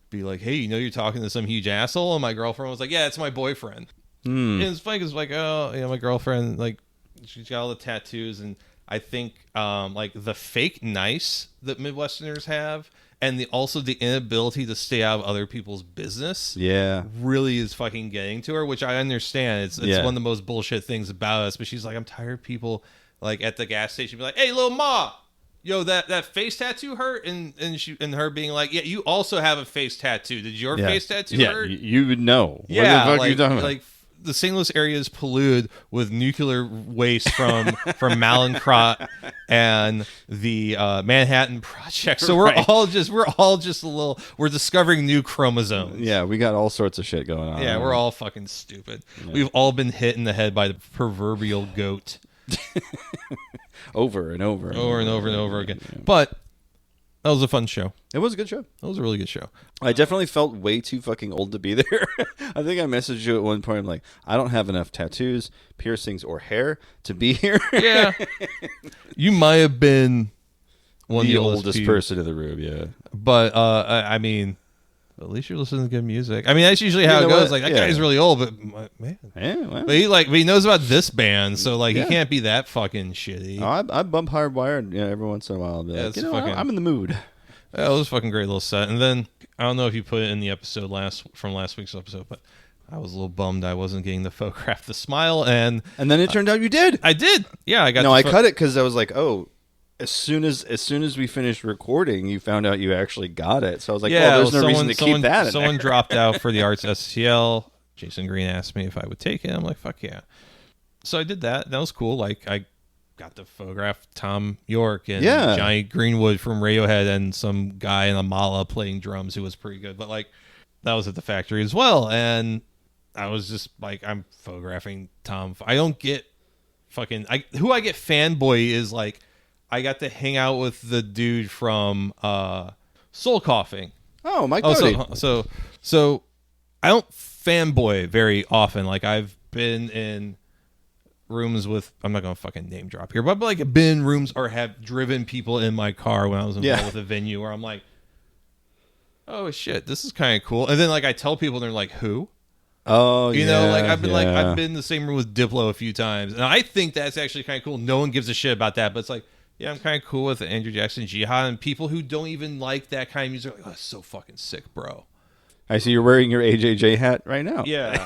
be like, hey, you know, you're talking to some huge asshole. And my girlfriend was like, yeah, it's my boyfriend. And it's funny because like, oh, my girlfriend, like, she's got all the tattoos, and I think like the fake nice that Midwesterners have, and also the inability to stay out of other people's business, really is fucking getting to her, which I understand. It's one of the most bullshit things about us. But she's like, I'm tired of people like at the gas station be like, hey, little ma, yo, that face tattoo hurt, and her being like, yeah, you also have a face tattoo. Did your face tattoo hurt? You would know. Yeah, what the fuck are you talking about? Like the St. Louis area is polluted with nuclear waste from Mallinckrodt and the Manhattan Project. So we're all just a little. We're discovering new chromosomes. Yeah, we got all sorts of shit going on. Yeah, we're all fucking stupid. Yeah. We've all been hit in the head by the proverbial goat. over and over again. Yeah. But that was a fun show. It was a good show. It was a really good show. I definitely felt way too fucking old to be there. I think I messaged you at one point. I'm like, I don't have enough tattoos, piercings, or hair to be here. Yeah. You might have been one the of the oldest person in the room, yeah. But, I mean, at least you're listening to good music. I mean, that's usually how it goes. Like, that guy's really old, but, man. Yeah, well. But he knows about this band, so, like, he can't be that fucking shitty. Oh, I bump Hardwired every once in a while. I'll be like, I'm in the mood. Yeah, it was a fucking great little set. And then, I don't know if you put it in the episode from last week's episode, but I was a little bummed I wasn't getting the photograph the smile. And then it turned out you did. I did. Yeah, I got No, I cut it because I was like, oh, as soon as we finished recording, you found out you actually got it. So I was like, there's no reason to keep that in Someone there. dropped out for the Arts STL. Jason Green asked me if I would take it. I'm like, fuck yeah. So I did that. That was cool. Like, I got to photograph Tom York and Johnny Greenwood from Radiohead and some guy in a mala playing drums who was pretty good. But, like, that was at the factory as well. And I was just like, I'm photographing Tom. I don't get fucking... who I get fanboy is, like, I got to hang out with the dude from Soul Coughing. Oh, Mike Doty. So I don't fanboy very often. Like, I've been in rooms with, I'm not gonna fucking name drop here, but like been in rooms or have driven people in my car when I was involved with a venue where I'm like, oh shit, this is kind of cool. And then like I tell people and they're like, who? Oh, you know, like I've been in the same room with Diplo a few times, and I think that's actually kind of cool. No one gives a shit about that, but it's like, yeah, I'm kind of cool with Andrew Jackson Jihad, and people who don't even like that kind of music are like, oh, that's so fucking sick, bro. I see you're wearing your AJJ hat right now. Yeah.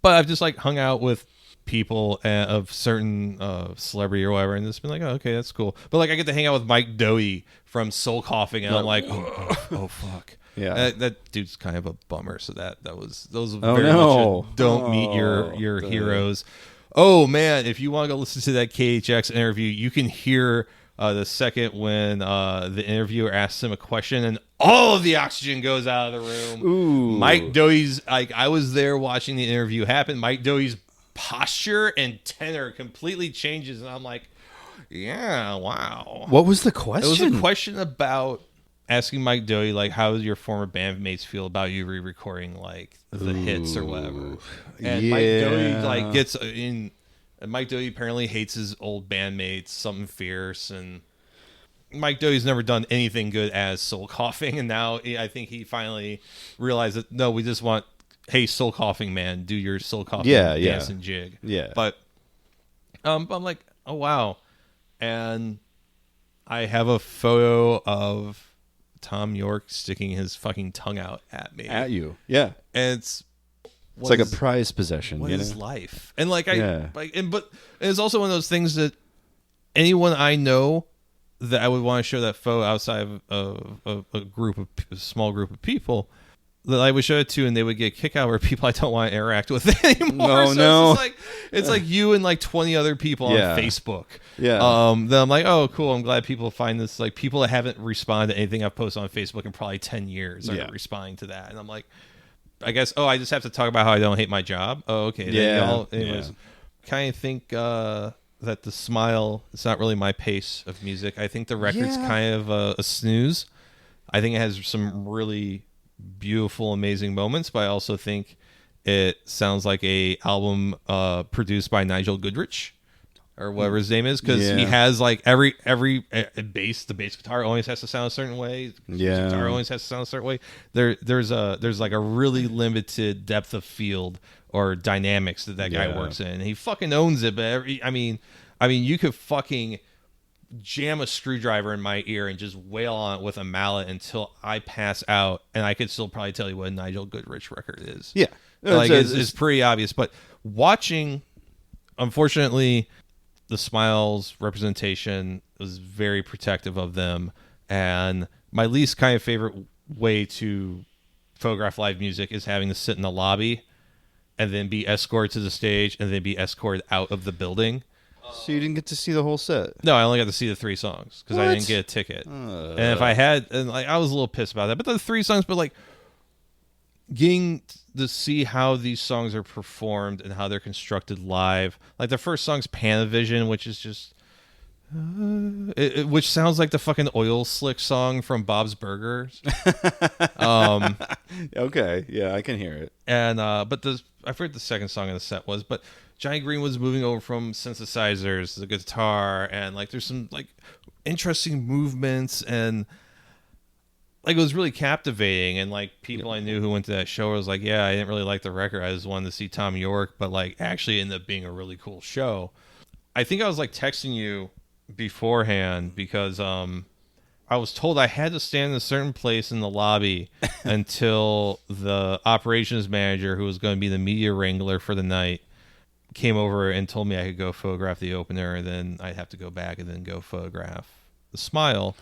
But I've just like hung out with people of certain celebrity or whatever, and it's been like, oh, okay, that's cool. But like I get to hang out with Mike Doty from Soul Coughing, and I'm like, oh fuck. Yeah, that dude's kind of a bummer. So those much don't meet your heroes. Oh man, if you want to go listen to that KHX interview, you can hear the second when the interviewer asks him a question and all of the oxygen goes out of the room. Ooh. Mike Doty's, like, I was there watching the interview happen. Mike Doty's posture and tenor completely changes, and I'm like, yeah, wow. What was the question? It was a question about asking Mike Doty, like, how does your former bandmates feel about you re-recording, like, the hits or whatever. And Mike Doty, like, gets in... And Mike Doty apparently hates his old bandmates, Something Fierce, and Mike Doty's never done anything good as Soul Coughing, and now I think he finally realized that, no, we just want, hey, Soul Coughing man, do your Soul Coughing dance and jig. Yeah. But I'm like, oh, wow. And I have a photo of Tom York sticking his fucking tongue out at me. At you. Yeah. And it's like a prized possession. What is life? And like but it's also one of those things that anyone I know that I would want to show that photo outside of a small group of people that I would show it to, and they would get a kick out, or people I don't want to interact with anymore. It's like you and like 20 other people on Facebook. Yeah. Then I'm like, oh, cool. I'm glad people find this. Like, people that haven't responded to anything I've posted on Facebook in probably 10 years are responding to that, and I'm like, I guess, I just have to talk about how I don't hate my job. Oh, okay. Anyways, kind of think that the smile, it's not really my pace of music. I think the record's kind of a snooze. I think it has some really beautiful, amazing moments, but I also think it sounds like a album produced by Nigel Goodrich or whatever his name is, because he has like every bass, the bass guitar always has to sound a certain way. The guitar always has to sound a certain way. There's like a really limited depth of field or dynamics that guy works in. And he fucking owns it. But I mean, you could fucking jam a screwdriver in my ear and just wail on it with a mallet until I pass out, and I could still probably tell you what a Nigel Goodrich record is. Yeah. Like it's pretty obvious. But watching, unfortunately, the Smiles representation was very protective of them, and my least kind of favorite way to photograph live music is having to sit in the lobby and then be escorted to the stage and then be escorted out of the building. So you didn't get to see the whole set? No, I only got to see the 3 songs because I didn't get a ticket. And if I had, and like I was a little pissed about that. But the 3 songs, but like getting to see how these songs are performed and how they're constructed live. Like the first song's Panavision, which is just, which sounds like the fucking oil slick song from Bob's Burgers. Okay, yeah, I can hear it. And but I forget the second song of the set was, but Johnny Green was moving over from synthesizers to the guitar, and like there's some like interesting movements, and like it was really captivating. And like people I knew who went to that show was like, yeah, I didn't really like the record, I just wanted to see Tom York, but like actually ended up being a really cool show. I think I was like texting you beforehand because I was told I had to stand in a certain place in the lobby until the operations manager, who was going to be the media wrangler for the night, came over and told me I could go photograph the opener, and then I'd have to go back and then go photograph the Smile.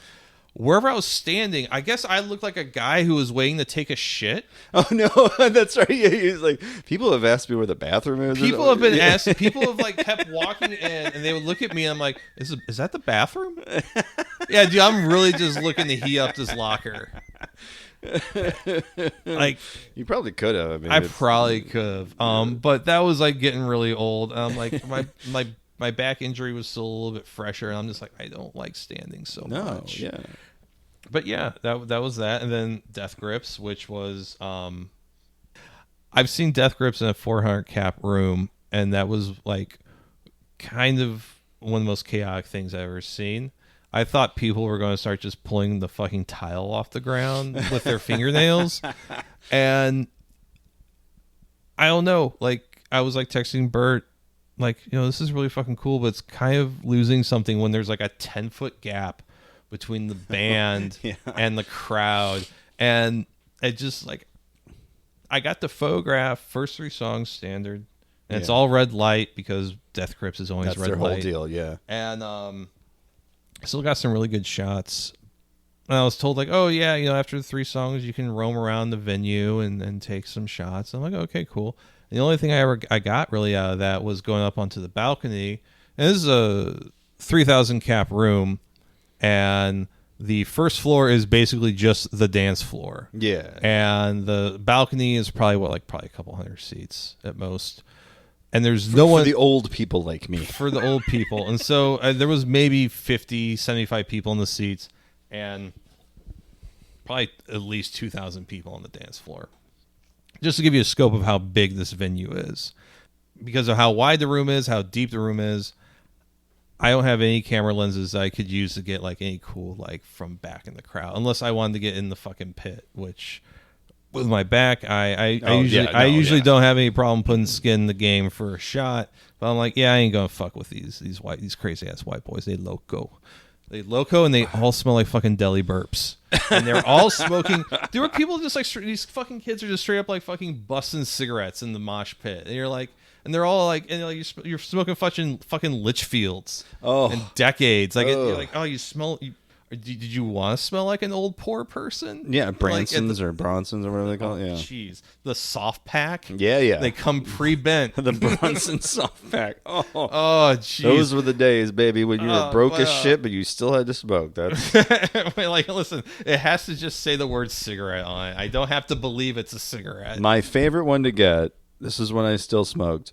Wherever I was standing, I guess I looked like a guy who was waiting to take a shit. Oh no, that's right. Yeah, he's like, people have asked me where the bathroom is. People have been asking. People have like kept walking in, and they would look at me, and I'm like, "Is that the bathroom?" Yeah, dude, I'm really just looking to heat up this locker. Like, you probably could have. I mean, I probably could have. But that was like getting really old. And I'm like, my back injury was still a little bit fresher, and I'm just like, I don't like standing so much. Yeah. But yeah, that was that. And then Death Grips, which was I've seen Death Grips in a 400 cap room, and that was like kind of one of the most chaotic things I've ever seen. I thought people were going to start just pulling the fucking tile off the ground with their fingernails. And I don't know, like I was like texting Bert, like, you know, this is really fucking cool, but it's kind of losing something when there's like a 10-foot gap between the band and the crowd. And it just like, I got the photograph, first 3 songs standard, and it's all red light because Death Grips is always that's red their light. whole deal, yeah. And still got some really good shots. And I was told like, oh yeah, you know, after the 3 songs you can roam around the venue and take some shots. I'm like, okay, cool. And the only thing I got really out of that was going up onto the balcony. And this is a 3,000 cap room, and the first floor is basically just the dance floor. Yeah. And the balcony is probably a couple hundred seats at most. And there's no one for the old people like me. For the old people. And so there was maybe 50, 75 people in the seats, and probably at least 2,000 people on the dance floor. Just to give you a scope of how big this venue is. Because of how wide the room is, how deep the room is, I don't have any camera lenses I could use to get like any cool like from back in the crowd, unless I wanted to get in the fucking pit, which with my back, I usually don't have any problem putting skin in the game for a shot. But I'm like, yeah, I ain't gonna fuck with these crazy ass white boys. They loco, and they all smell like fucking deli burps, and they're all smoking. There were people just like these fucking kids are just straight up like fucking busting cigarettes in the mosh pit, and you're like. And they're all like, and you're smoking fucking Litchfields and Decades. Like, you're like, oh, you smell. Did you want to smell like an old poor person? Yeah, Bransons or Bronsons or whatever they call it. Yeah. Jeez, the soft pack. Yeah. They come pre-bent. The Bronson soft pack. Oh, jeez. Those were the days, baby, when you were broke as shit, but you still had to smoke. That's like, listen, it has to just say the word cigarette on it. I don't have to believe it's a cigarette. My favorite one to get. This is when I still smoked.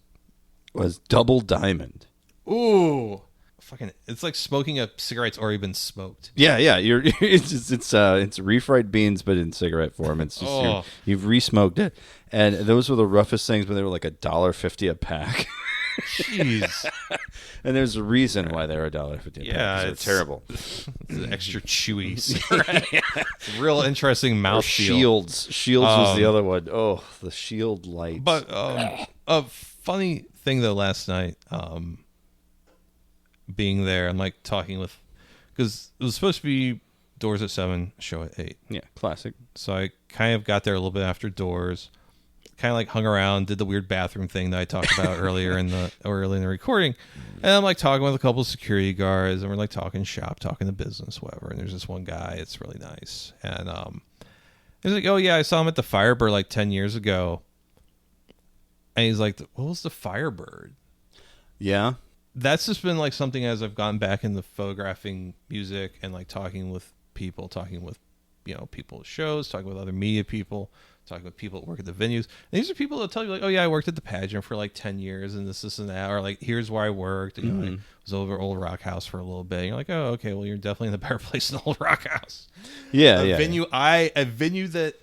Was Double Diamond. Ooh, fucking! It's like smoking a cigarette's already been smoked. Yeah. It's refried beans, but in cigarette form. It's just you've re-smoked it, and those were the roughest things when they were like $1.50 a pack. Jeez. And there's a reason why they're $1.50. Yeah, they're terrible. It's extra chewy. It's a real interesting mouth feel. Shields. Shields was the other one. Oh, the Shield lights. But a funny thing though, last night, being there and like talking with, because it was supposed to be doors at 7, show at 8. Yeah, classic. So I kind of got there a little bit after doors, kind of like hung around, did the weird bathroom thing that I talked about early in the recording, and I'm like talking with a couple of security guards, and we're like talking shop, talking to business, whatever. And there's this one guy, it's really nice, and he's like, "Oh yeah, I saw him at the Firebird like 10 years ago," and he's like, "What was the Firebird?" Yeah. That's just been like something as I've gone back into photographing music and like talking with people, people at shows, talking with other media people, talking with people that work at the venues. And these are people that tell you like, oh yeah, I worked at the pageant for like 10 years and this and that, or like, here's where I worked. And, you know, I was over at Old Rock House for a little bit. And you're like, oh, okay, well, you're definitely in the better place than Old Rock House. Yeah, a venue that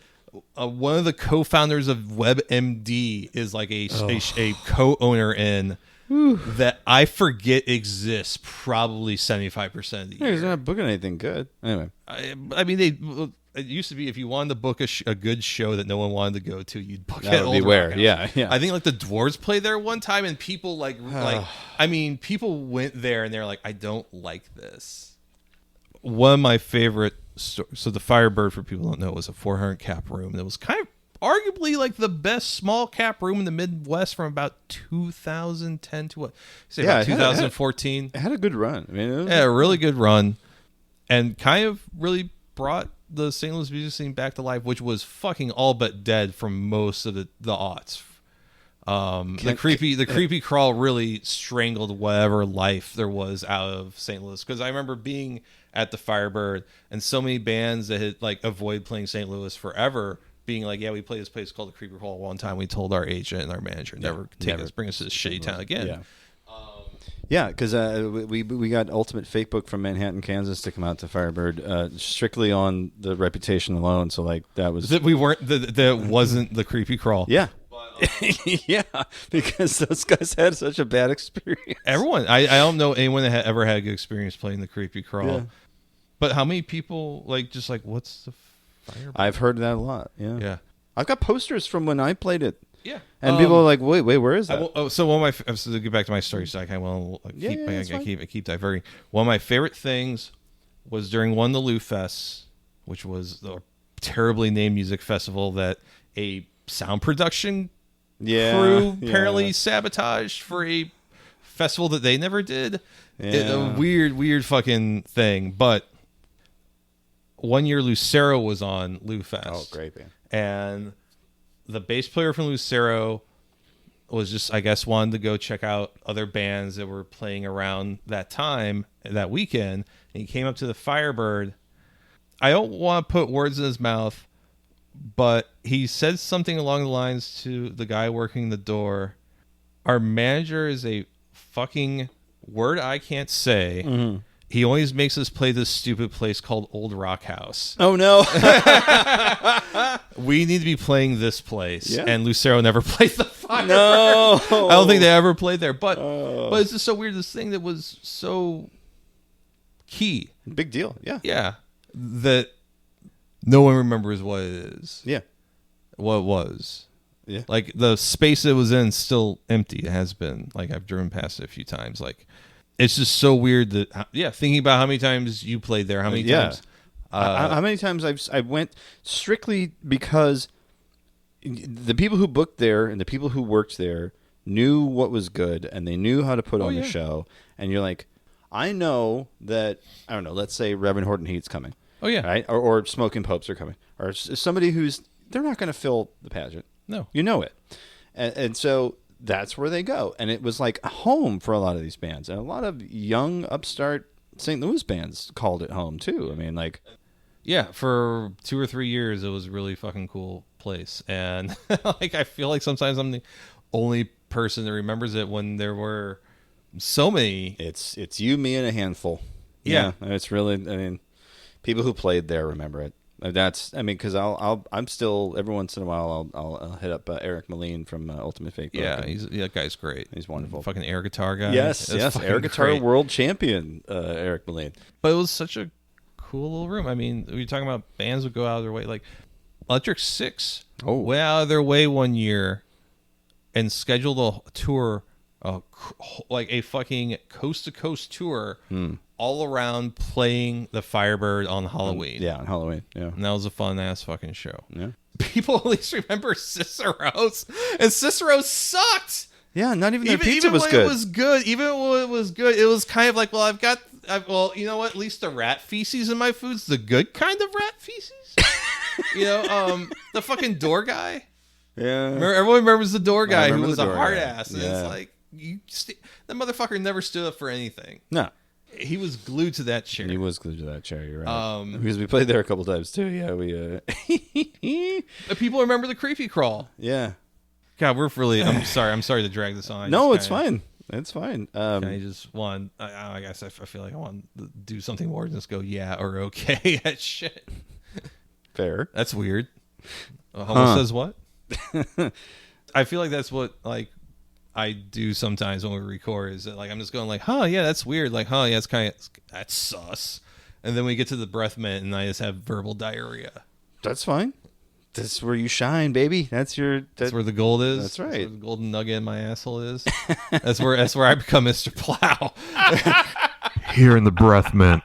one of the co-founders of WebMD is like a co-owner in. That I forget exists probably 75% of the year. He's not booking anything good. Anyway. I mean, it used to be if you wanted to book a good show that no one wanted to go to, you'd book That it. would be where, yeah. I think like the Dwarves played there one time, and people people went there and they're like, I don't like this. One of my favorite, so the Firebird, for people who don't know, was a 400 cap room that was kind of arguably like the best small cap room in the Midwest from about 2010 to about 2014. It had a good run. I mean, a really good run, and kind of really brought the St. Louis music scene back to life, which was fucking all but dead from most of the aughts. The creepy crawl really strangled whatever life there was out of St. Louis, because I remember being at the Firebird and so many bands that had like avoided playing St. Louis forever being like, yeah, we played this place called the Creepy Crawl one time. We told our agent and our manager never bring us to this shitty town again. Yeah. Yeah, because we got Ultimate Fake Book from Manhattan, Kansas to come out to Firebird strictly on the reputation alone. So like that was that we weren't that wasn't the Creepy Crawl. Yeah. Yeah, because those guys had such a bad experience. Everyone, I don't know anyone that ever had a good experience playing the Creepy Crawl. Yeah. But how many people what's the Firebird? I've heard that a lot. Yeah. I've got posters from when I played it. Yeah. And people are like, wait, where is that? So one of my so to get back to my story, so I kind of keep diverting. One of my favorite things was during one of the Lou Fests, which was the terribly named music festival that a sound production crew apparently sabotaged for a festival that they never did. A weird fucking thing. But one year Lucero was on Lou Fest. Oh, great band. And the bass player from Lucero was just, I guess, wanted to go check out other bands that were playing around that time, that weekend. And he came up to the Firebird. I don't want to put words in his mouth, but he said something along the lines to the guy working the door. Our manager is a fucking word I can't say. Mm-hmm. He always makes us play this stupid place called Old Rock House. Oh, no. We need to be playing this place. Yeah. And Lucero never played the Firebird. No. I don't think they ever played there. But it's just so weird. This thing that was so key. Big deal. Yeah. Yeah. That no one remembers what it is. Yeah. What it was. Yeah. Like the space it was in is still empty. It has been. Like I've driven past it a few times. Like it's just so weird that thinking about how many times you played there, how many times how many times I went strictly because the people who booked there and the people who worked there knew what was good and they knew how to put on the show. And you're like, I know that, I don't know, let's say Reverend Horton Heat's coming. Oh yeah. Right? Or Smoking Popes are coming. Or somebody they're not going to fill the pageant. No. You know it. And so that's where they go. And it was like a home for a lot of these bands. And a lot of young upstart St. Louis bands called it home too. I mean, like... Yeah, for 2 or 3 years, it was a really fucking cool place. And like I feel like sometimes I'm the only person that remembers it when there were so many. It's you, me, and a handful. Yeah. It's really... I mean, people who played there remember it. That's, I mean, because I'm still, every once in a while, I'll hit up Eric Moline from Ultimate Fake Book. Yeah, that guy's great. He's wonderful. Fucking air guitar guy. Yes, air guitar great. world champion, Eric Moline. But it was such a cool little room. I mean, we were talking about bands would go out of their way. Like Electric Six went out of their way one year and scheduled a tour, like a fucking coast to coast tour, all around playing the Firebird on Halloween. On Halloween. Yeah, and that was a fun ass fucking show. Yeah, people at least remember Cicero's, and Cicero sucked. Yeah, not even their pizza even was when good. It was good. Even when it was good, it was kind of like, well, well, you know what? At least the rat feces in my food's the good kind of rat feces. The fucking door guy. Yeah, everyone remembers the door guy who was a door hard guy. ass. And it's like that motherfucker never stood up for anything. No. He was glued to that chair. He was glued to that chair. You're right. Because we played there a couple times too. Yeah, we. People remember the creepy crawl. Yeah. God, we're really. I'm sorry to drag this on. No, it's fine. It's fine. I just want. I guess I feel like I want to do something more than just go yeah or okay at shit. Fair. That's weird. Homo says what? I feel like that's what I do sometimes when we record, is that like I'm just going like, yeah, that's weird, like, yeah, it's kind of, that's sus, and then we get to the breath mint and I just have verbal diarrhea. That's fine. That's where you shine, baby. That's where the gold is. That's right. That's where the golden nugget in my asshole is. that's where I become Mr. Plow. Here in the breath mint,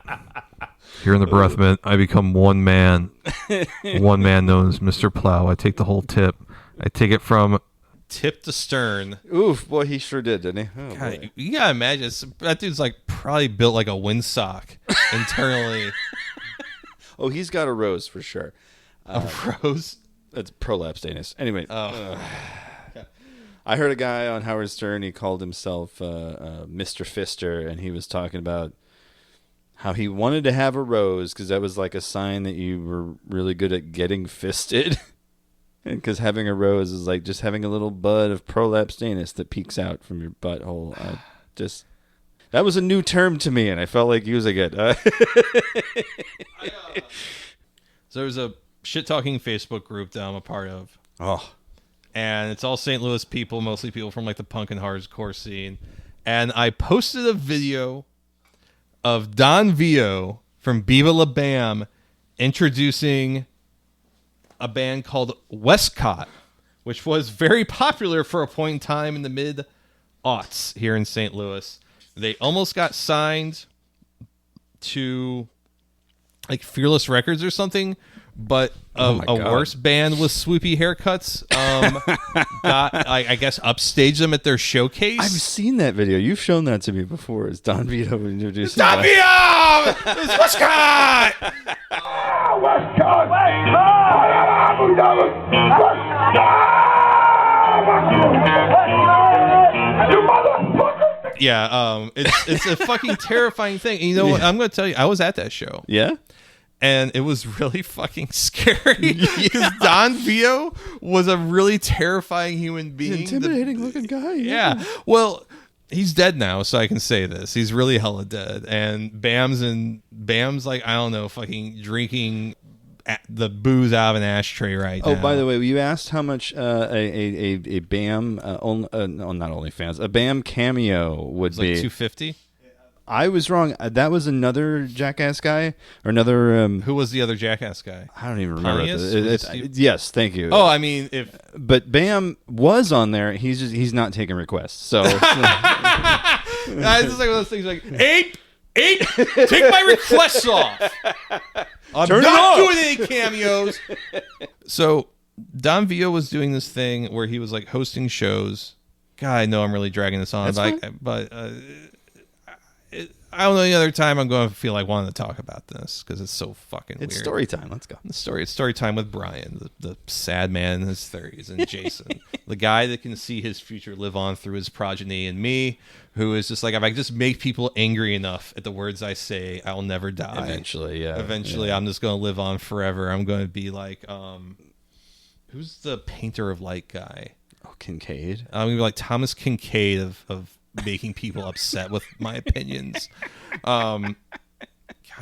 I become one man known as Mr. Plow. I take the whole tip. I take it from tip to stern. Oof, boy, he sure did, didn't he? Oh, God, you gotta imagine that dude's like probably built like a windsock internally. Oh, he's got a rose for sure. A rose? It's prolapsed anus. Anyway, I heard a guy on Howard Stern. He called himself Mr. Fister, and he was talking about how he wanted to have a rose because that was like a sign that you were really good at getting fisted. Because having a rose is like just having a little bud of prolapsed anus that peeks out from your butthole. That was a new term to me, and I felt like using it. So there's a shit-talking Facebook group that I'm a part of. Oh. And it's all St. Louis people, mostly people from like the punk and hardcore scene. And I posted a video of Don Vio from Viva La Bam introducing a band called Westcott, which was very popular for a point in time in the mid-aughts here in St. Louis. They almost got signed to like Fearless Records or something, but a worse band with swoopy haircuts got, I guess, upstaged them at their showcase. I've seen that video. You've shown that to me before. It's Don Vito introducing Don Vito! It's Westcott! Westcott! You motherfucker! Yeah, it's a fucking terrifying thing. And you know what? I'm going to tell you, I was at that show. Yeah? And it was really fucking scary because Don Vio was a really terrifying human being. Intimidating looking guy. Yeah. Well, he's dead now, so I can say this. He's really hella dead. And Bam's like, I don't know, fucking drinking the booze out of an ashtray right now. Oh, by the way, you asked how much a BAM, not OnlyFans, a BAM cameo would be. Like $250? I was wrong. That was another Jackass guy, or another. Who was the other Jackass guy? I don't even remember. Pontius? Yes, thank you. Oh, I mean, but Bam was on there. He's not taking requests. So it's just like one of those things like eight, take my requests off. I'm not doing any cameos. So Don Vio was doing this thing where he was like hosting shows. God, I know I'm really dragging this on, but I don't know any other time I'm going to feel like wanting to talk about this because it's so fucking weird. It's story time. Let's go. It's story time with Brian, the sad man in his 30s, and Jason, the guy that can see his future live on through his progeny, and me, who is just like, if I just make people angry enough at the words I say, I'll never die. Eventually, yeah. I'm just going to live on forever. I'm going to be like, who's the painter of light guy? Oh, Kincaid. I'm going to be like Thomas Kincaid of making people upset with my opinions. God,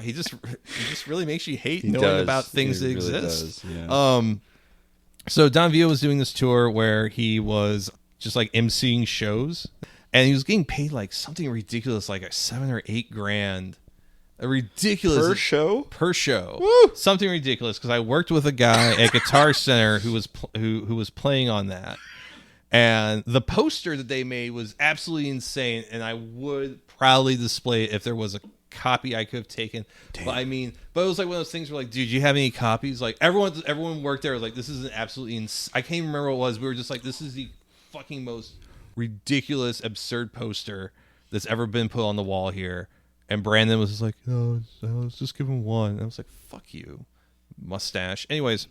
he just really makes you hate knowing about things that really exist. does, yeah. So Don Vio was doing this tour where he was just like emceeing shows, and he was getting paid like something ridiculous, like $7 or $8 grand. A ridiculous per show. Woo! Something ridiculous, because I worked with a guy at Guitar Center who was playing on that, and the poster that they made was absolutely insane, and I would proudly display it if there was a copy I could have taken. Damn. But it was like one of those things where like, dude, you have any copies? Like everyone worked there was like, this is an absolutely I can't even remember what it was. We were just like, this is the fucking most ridiculous, absurd poster that's ever been put on the wall here. And Brandon was just like, no, let's just give him one. And I was like, fuck you, mustache. Anyways,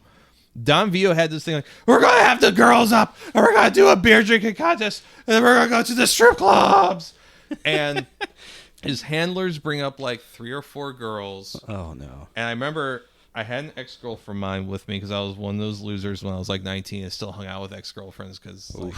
Don Vio had this thing like, we're going to have the girls up, and we're going to do a beer drinking contest, and then we're going to go to the strip clubs. And his handlers bring up like 3 or 4 girls. Oh, no. And I remember I had an ex-girlfriend of mine with me because I was one of those losers when I was like 19 and still hung out with ex-girlfriends because like,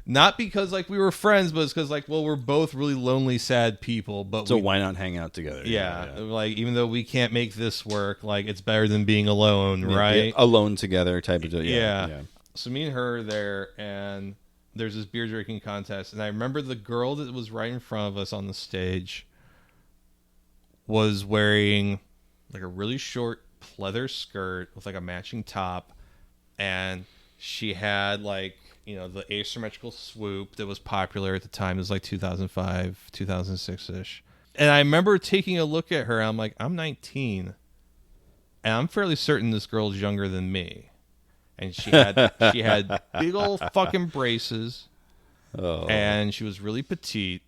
not because like we were friends, but it's because like, well, we're both really lonely, sad people. But so why not hang out together? Yeah, like even though we can't make this work, like it's better than being alone, right? Yeah, alone together type of deal. Yeah. So me and her are there, and there's this beer drinking contest, and I remember the girl that was right in front of us on the stage was wearing like a really short pleather skirt with like a matching top, and she had like, you know, the asymmetrical swoop that was popular at the time. It was like 2005, 2006-ish. And I remember taking a look at her, and I'm like, I'm 19, and I'm fairly certain this girl's younger than me. And she had big old fucking braces, and she was really petite.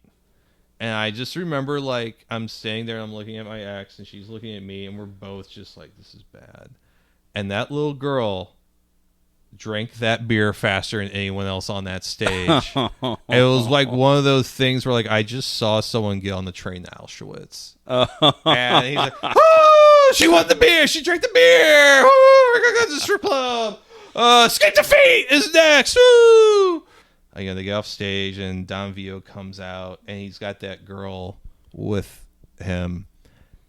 And I just remember, like, I'm standing there and I'm looking at my ex, and she's looking at me, and we're both just like, this is bad. And that little girl drank that beer faster than anyone else on that stage. It was like one of those things where, like, I just saw someone get on the train to Auschwitz. And he's like, oh, she won the beer. She drank the beer. Woo, we're going to go to the strip club. Skate to Feet is next. Woo! Again, they get off stage, and Don Vio comes out, and he's got that girl with him.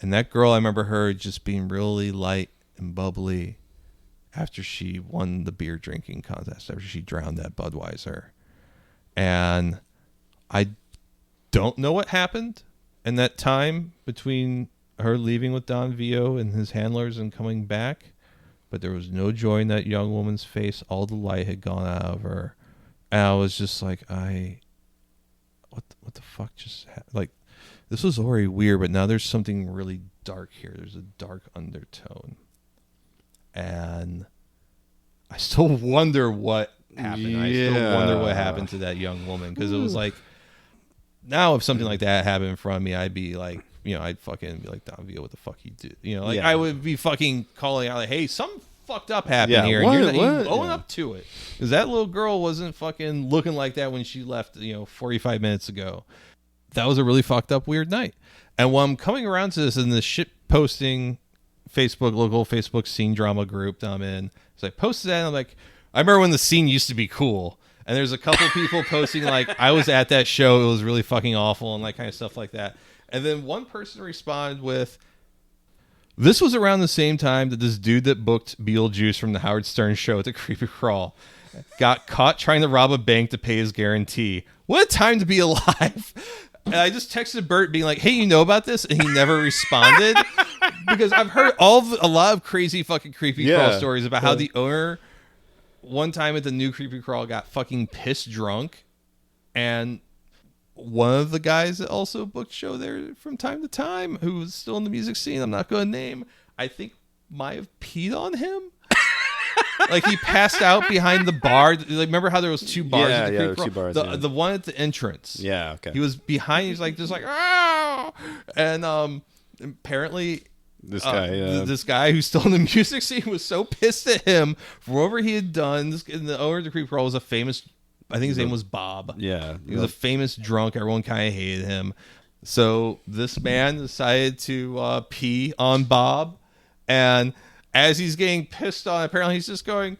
And that girl, I remember her just being really light and bubbly after she won the beer drinking contest, after she drowned that Budweiser. And I don't know what happened in that time between her leaving with Don Vio and his handlers and coming back, but there was no joy in that young woman's face. All the light had gone out of her. And I was just like, what the fuck just happened? Like, this was already weird, but now there's something really dark here. There's a dark undertone. And I still wonder what happened. Yeah. I still wonder what happened to that young woman. Because it was like, now if something like that happened in front of me, I'd be like, you know, I'd fucking be like, Don Vio, what the fuck you do? You know, like, I would be fucking calling out like, hey, something fucked up happened here. What? And you're not own up to it. Because that little girl wasn't fucking looking like that when she left, 45 minutes ago. That was a really fucked up, weird night. And when I'm coming around to this in the shit posting local Facebook scene drama group that I'm in, so I posted that, and I'm like, I remember when the scene used to be cool. And there's a couple people posting like, I was at that show, it was really fucking awful, and like kind of stuff like that. And then one person responded with, this was around the same time that this dude that booked Beetlejuice from the Howard Stern show at the Creepy Crawl got caught trying to rob a bank to pay his guarantee. What a time to be alive. And I just texted Bert being like, hey, you know about this? And he never responded. Because I've heard a lot of crazy fucking Creepy Crawl stories about how the owner one time at the new Creepy Crawl got fucking pissed drunk, and one of the guys that also booked show there from time to time, who was still in the music scene, I'm not going to name, I think might have peed on him. Like he passed out behind the bar. Like, remember how there was 2 bars? Yeah, at the there Creepy were 2 Crawl? bars. The one at the entrance. Yeah, okay. He was behind. He's like just like, oh! And apparently this guy, this guy who's still in the music scene was so pissed at him for whatever he had done. And the owner of the Creepy Crawl was a famous, I think his name was Bob. Yeah. He was a famous drunk. Everyone kind of hated him. So this man decided to pee on Bob. And as he's getting pissed on, apparently he's just going,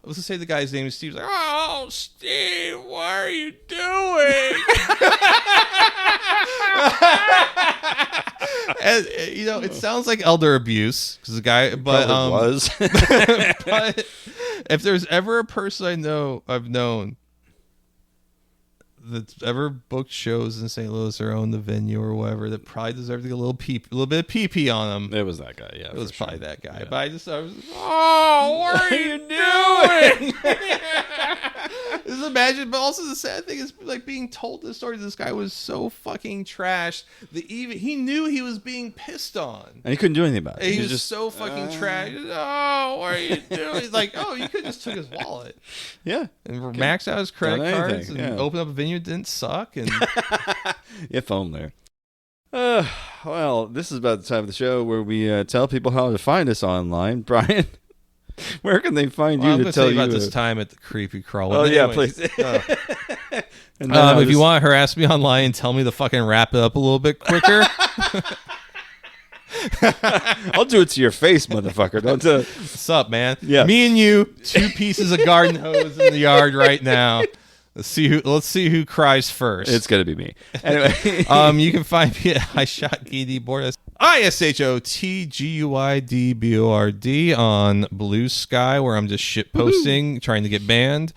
let's just say the guy's name is Steve. He's like, oh, Steve, what are you doing? And, it sounds like elder abuse because the guy, but Probably was. but if there's ever a person I've known that's ever booked shows in St. Louis or owned the venue or whatever that probably deserved to get a little bit of pee on him. It was that guy, yeah. It was probably that guy. Yeah. But I was oh, what are you doing? Just imagine, but also the sad thing is like being told this story. This guy was so fucking trashed that even he knew he was being pissed on. And he couldn't do anything about it. He was just so fucking trashed. Oh, what are you doing? Like, oh, you could just took his wallet. Yeah. And maxed out his credit Done cards anything, and yeah. opened up a venue that didn't suck. And If only. Well, this is about the time of the show where we tell people how to find us online. Brian, where can they find I'm you going to tell you about this time at the Creepy Crawl. Oh, yeah, Anyways, please. And then if you want to harass me online and tell me to fucking wrap it up a little bit quicker, I'll do it to your face, motherfucker. Don't do it. what's up, man? Yeah. Me and you, 2 pieces of garden hose in the yard right now. Let's see who cries first. It's going to be me. Anyway. You can find me at IShotGuidBoard. ISHOTGUIDBORD on Blue Sky, where I'm just shit posting, trying to get banned.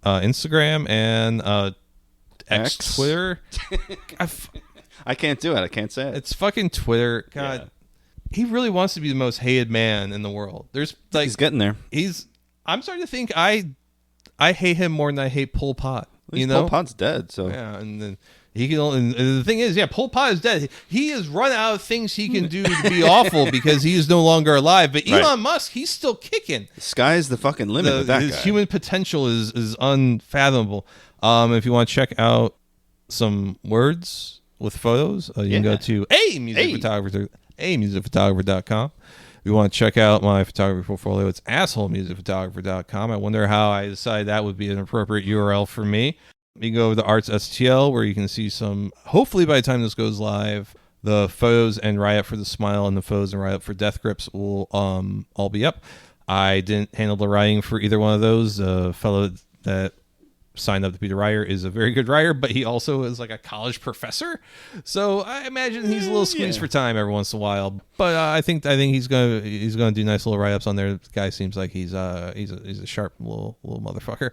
Instagram and X, Twitter. I can't do it. I can't say it. It's fucking Twitter. God, Yeah. he really wants to be the most hated man in the world. There's like He's getting there. I'm starting to think I hate him more than I hate Pol Pot. At least Pol Pot's dead, so Yeah, and then he can. And the thing is, Pol Pot is dead. He has run out of things he can do to be awful because he is no longer alive. But Elon Right. Musk, he's still kicking. the sky's the fucking limit with that His guy. human potential is unfathomable. If you want to check out some words with photos, you can go to amusicphotographer.com. If you want to check out my photography portfolio, it's assholemusicphotographer.com. I wonder how I decided that would be an appropriate URL for me. You can go over to Arts STL, where you can see some, hopefully by the time this goes live, the photos and write up for the Smile and the photos and write up for Death Grips will all be up. I didn't handle the writing for either one of those. The fellow that signed up to be the writer is a very good writer, but he also is like a college professor, so I imagine he's a little squeezed for time every once in a while. But I think he's gonna do nice little write-ups on there. The guy seems like he's a sharp little motherfucker.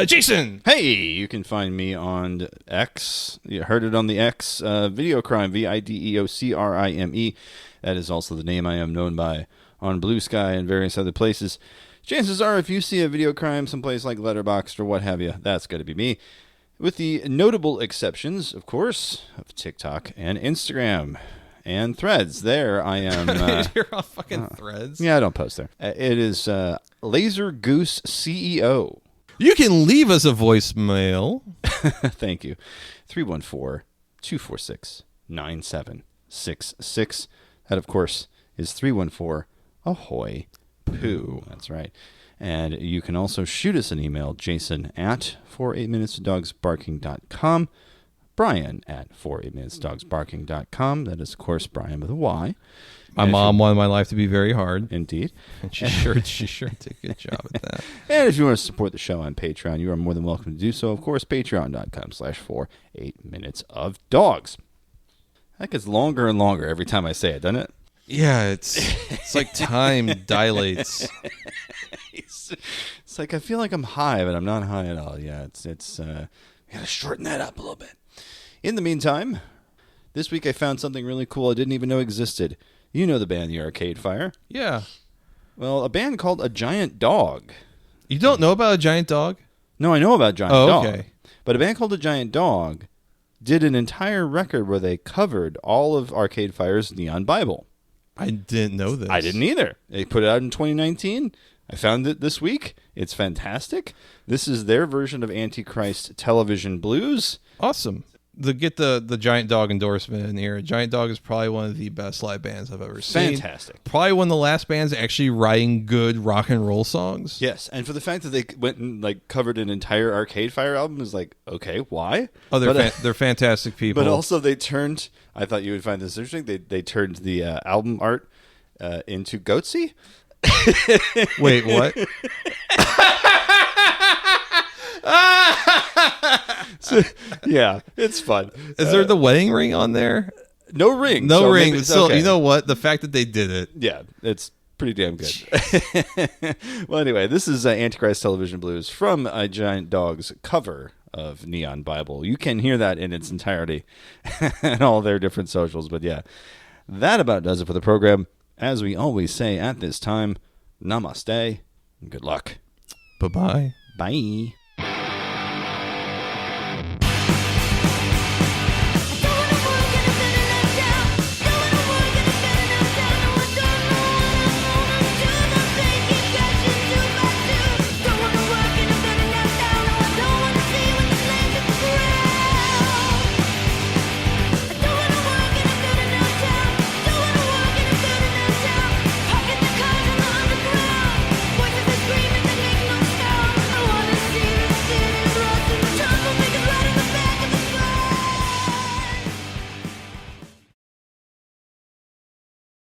Jason, Hey, you can find me on X. You heard it on the X. Video Crime, VIDEOCRIME. That is also the name I am known by on Blue Sky and various other places. Chances are, if you see a video crime someplace like Letterboxd or what have you, that's going to be me. With the notable exceptions, of course, of TikTok and Instagram and Threads. There I am. you're on fucking Threads. Yeah, I don't post there. It is Laser Goose CEO. You can leave us a voicemail. Thank you. 314-246-9766. That, of course, is 314 AHOY POO. That's right. And you can also shoot us an email, Jason at 48minutesdogsbarking.com, Brian at 48minutesdogsbarking.com. That is, of course, Brian with a Y. My mom wanted my life to be very hard, Indeed. and she sure did a good job at that. And if you want to support the show on Patreon, you are more than welcome to do so. Of course, patreon.com/48minutesofdogs. That gets longer and longer every time I say it, doesn't it? Yeah, it's like time dilates. It's like I feel like I'm high, but I'm not high at all. Yeah, it's gotta shorten that up a little bit. In the meantime, this week I found something really cool I didn't even know existed. You know the band The Arcade Fire. Yeah. Well, a band called A Giant Dog. You don't know about a giant dog? No, I know about Giant Dog. Okay. But a band called A Giant Dog did an entire record where they covered all of Arcade Fire's Neon Bible. I didn't know this. I didn't either. They put it out in 2019. I found it this week. It's fantastic. This is their version of Antichrist Television Blues. Awesome. Get the Giant Dog endorsement in here. Giant Dog is probably one of the best live bands I've ever seen. Fantastic. Probably one of the last bands actually writing good rock and roll songs. Yes, and for the fact that they went and covered an entire Arcade Fire album is okay, why? Oh, they're fantastic people. But also they turned, I thought you would find this interesting, they turned the album art into Goatsy. Wait, what? So, yeah, it's fun. Is there the wedding ring on there? No ring. No so ring. maybe But it's still, okay. you know what? The fact that they did it. Yeah, it's pretty damn good. Well, anyway, this is Antichrist Television Blues from a Giant Dog's cover of Neon Bible. You can hear that in its entirety and all their different socials. But yeah, that about does it for the program. As we always say at this time, namaste and good luck. Bye-bye. Bye.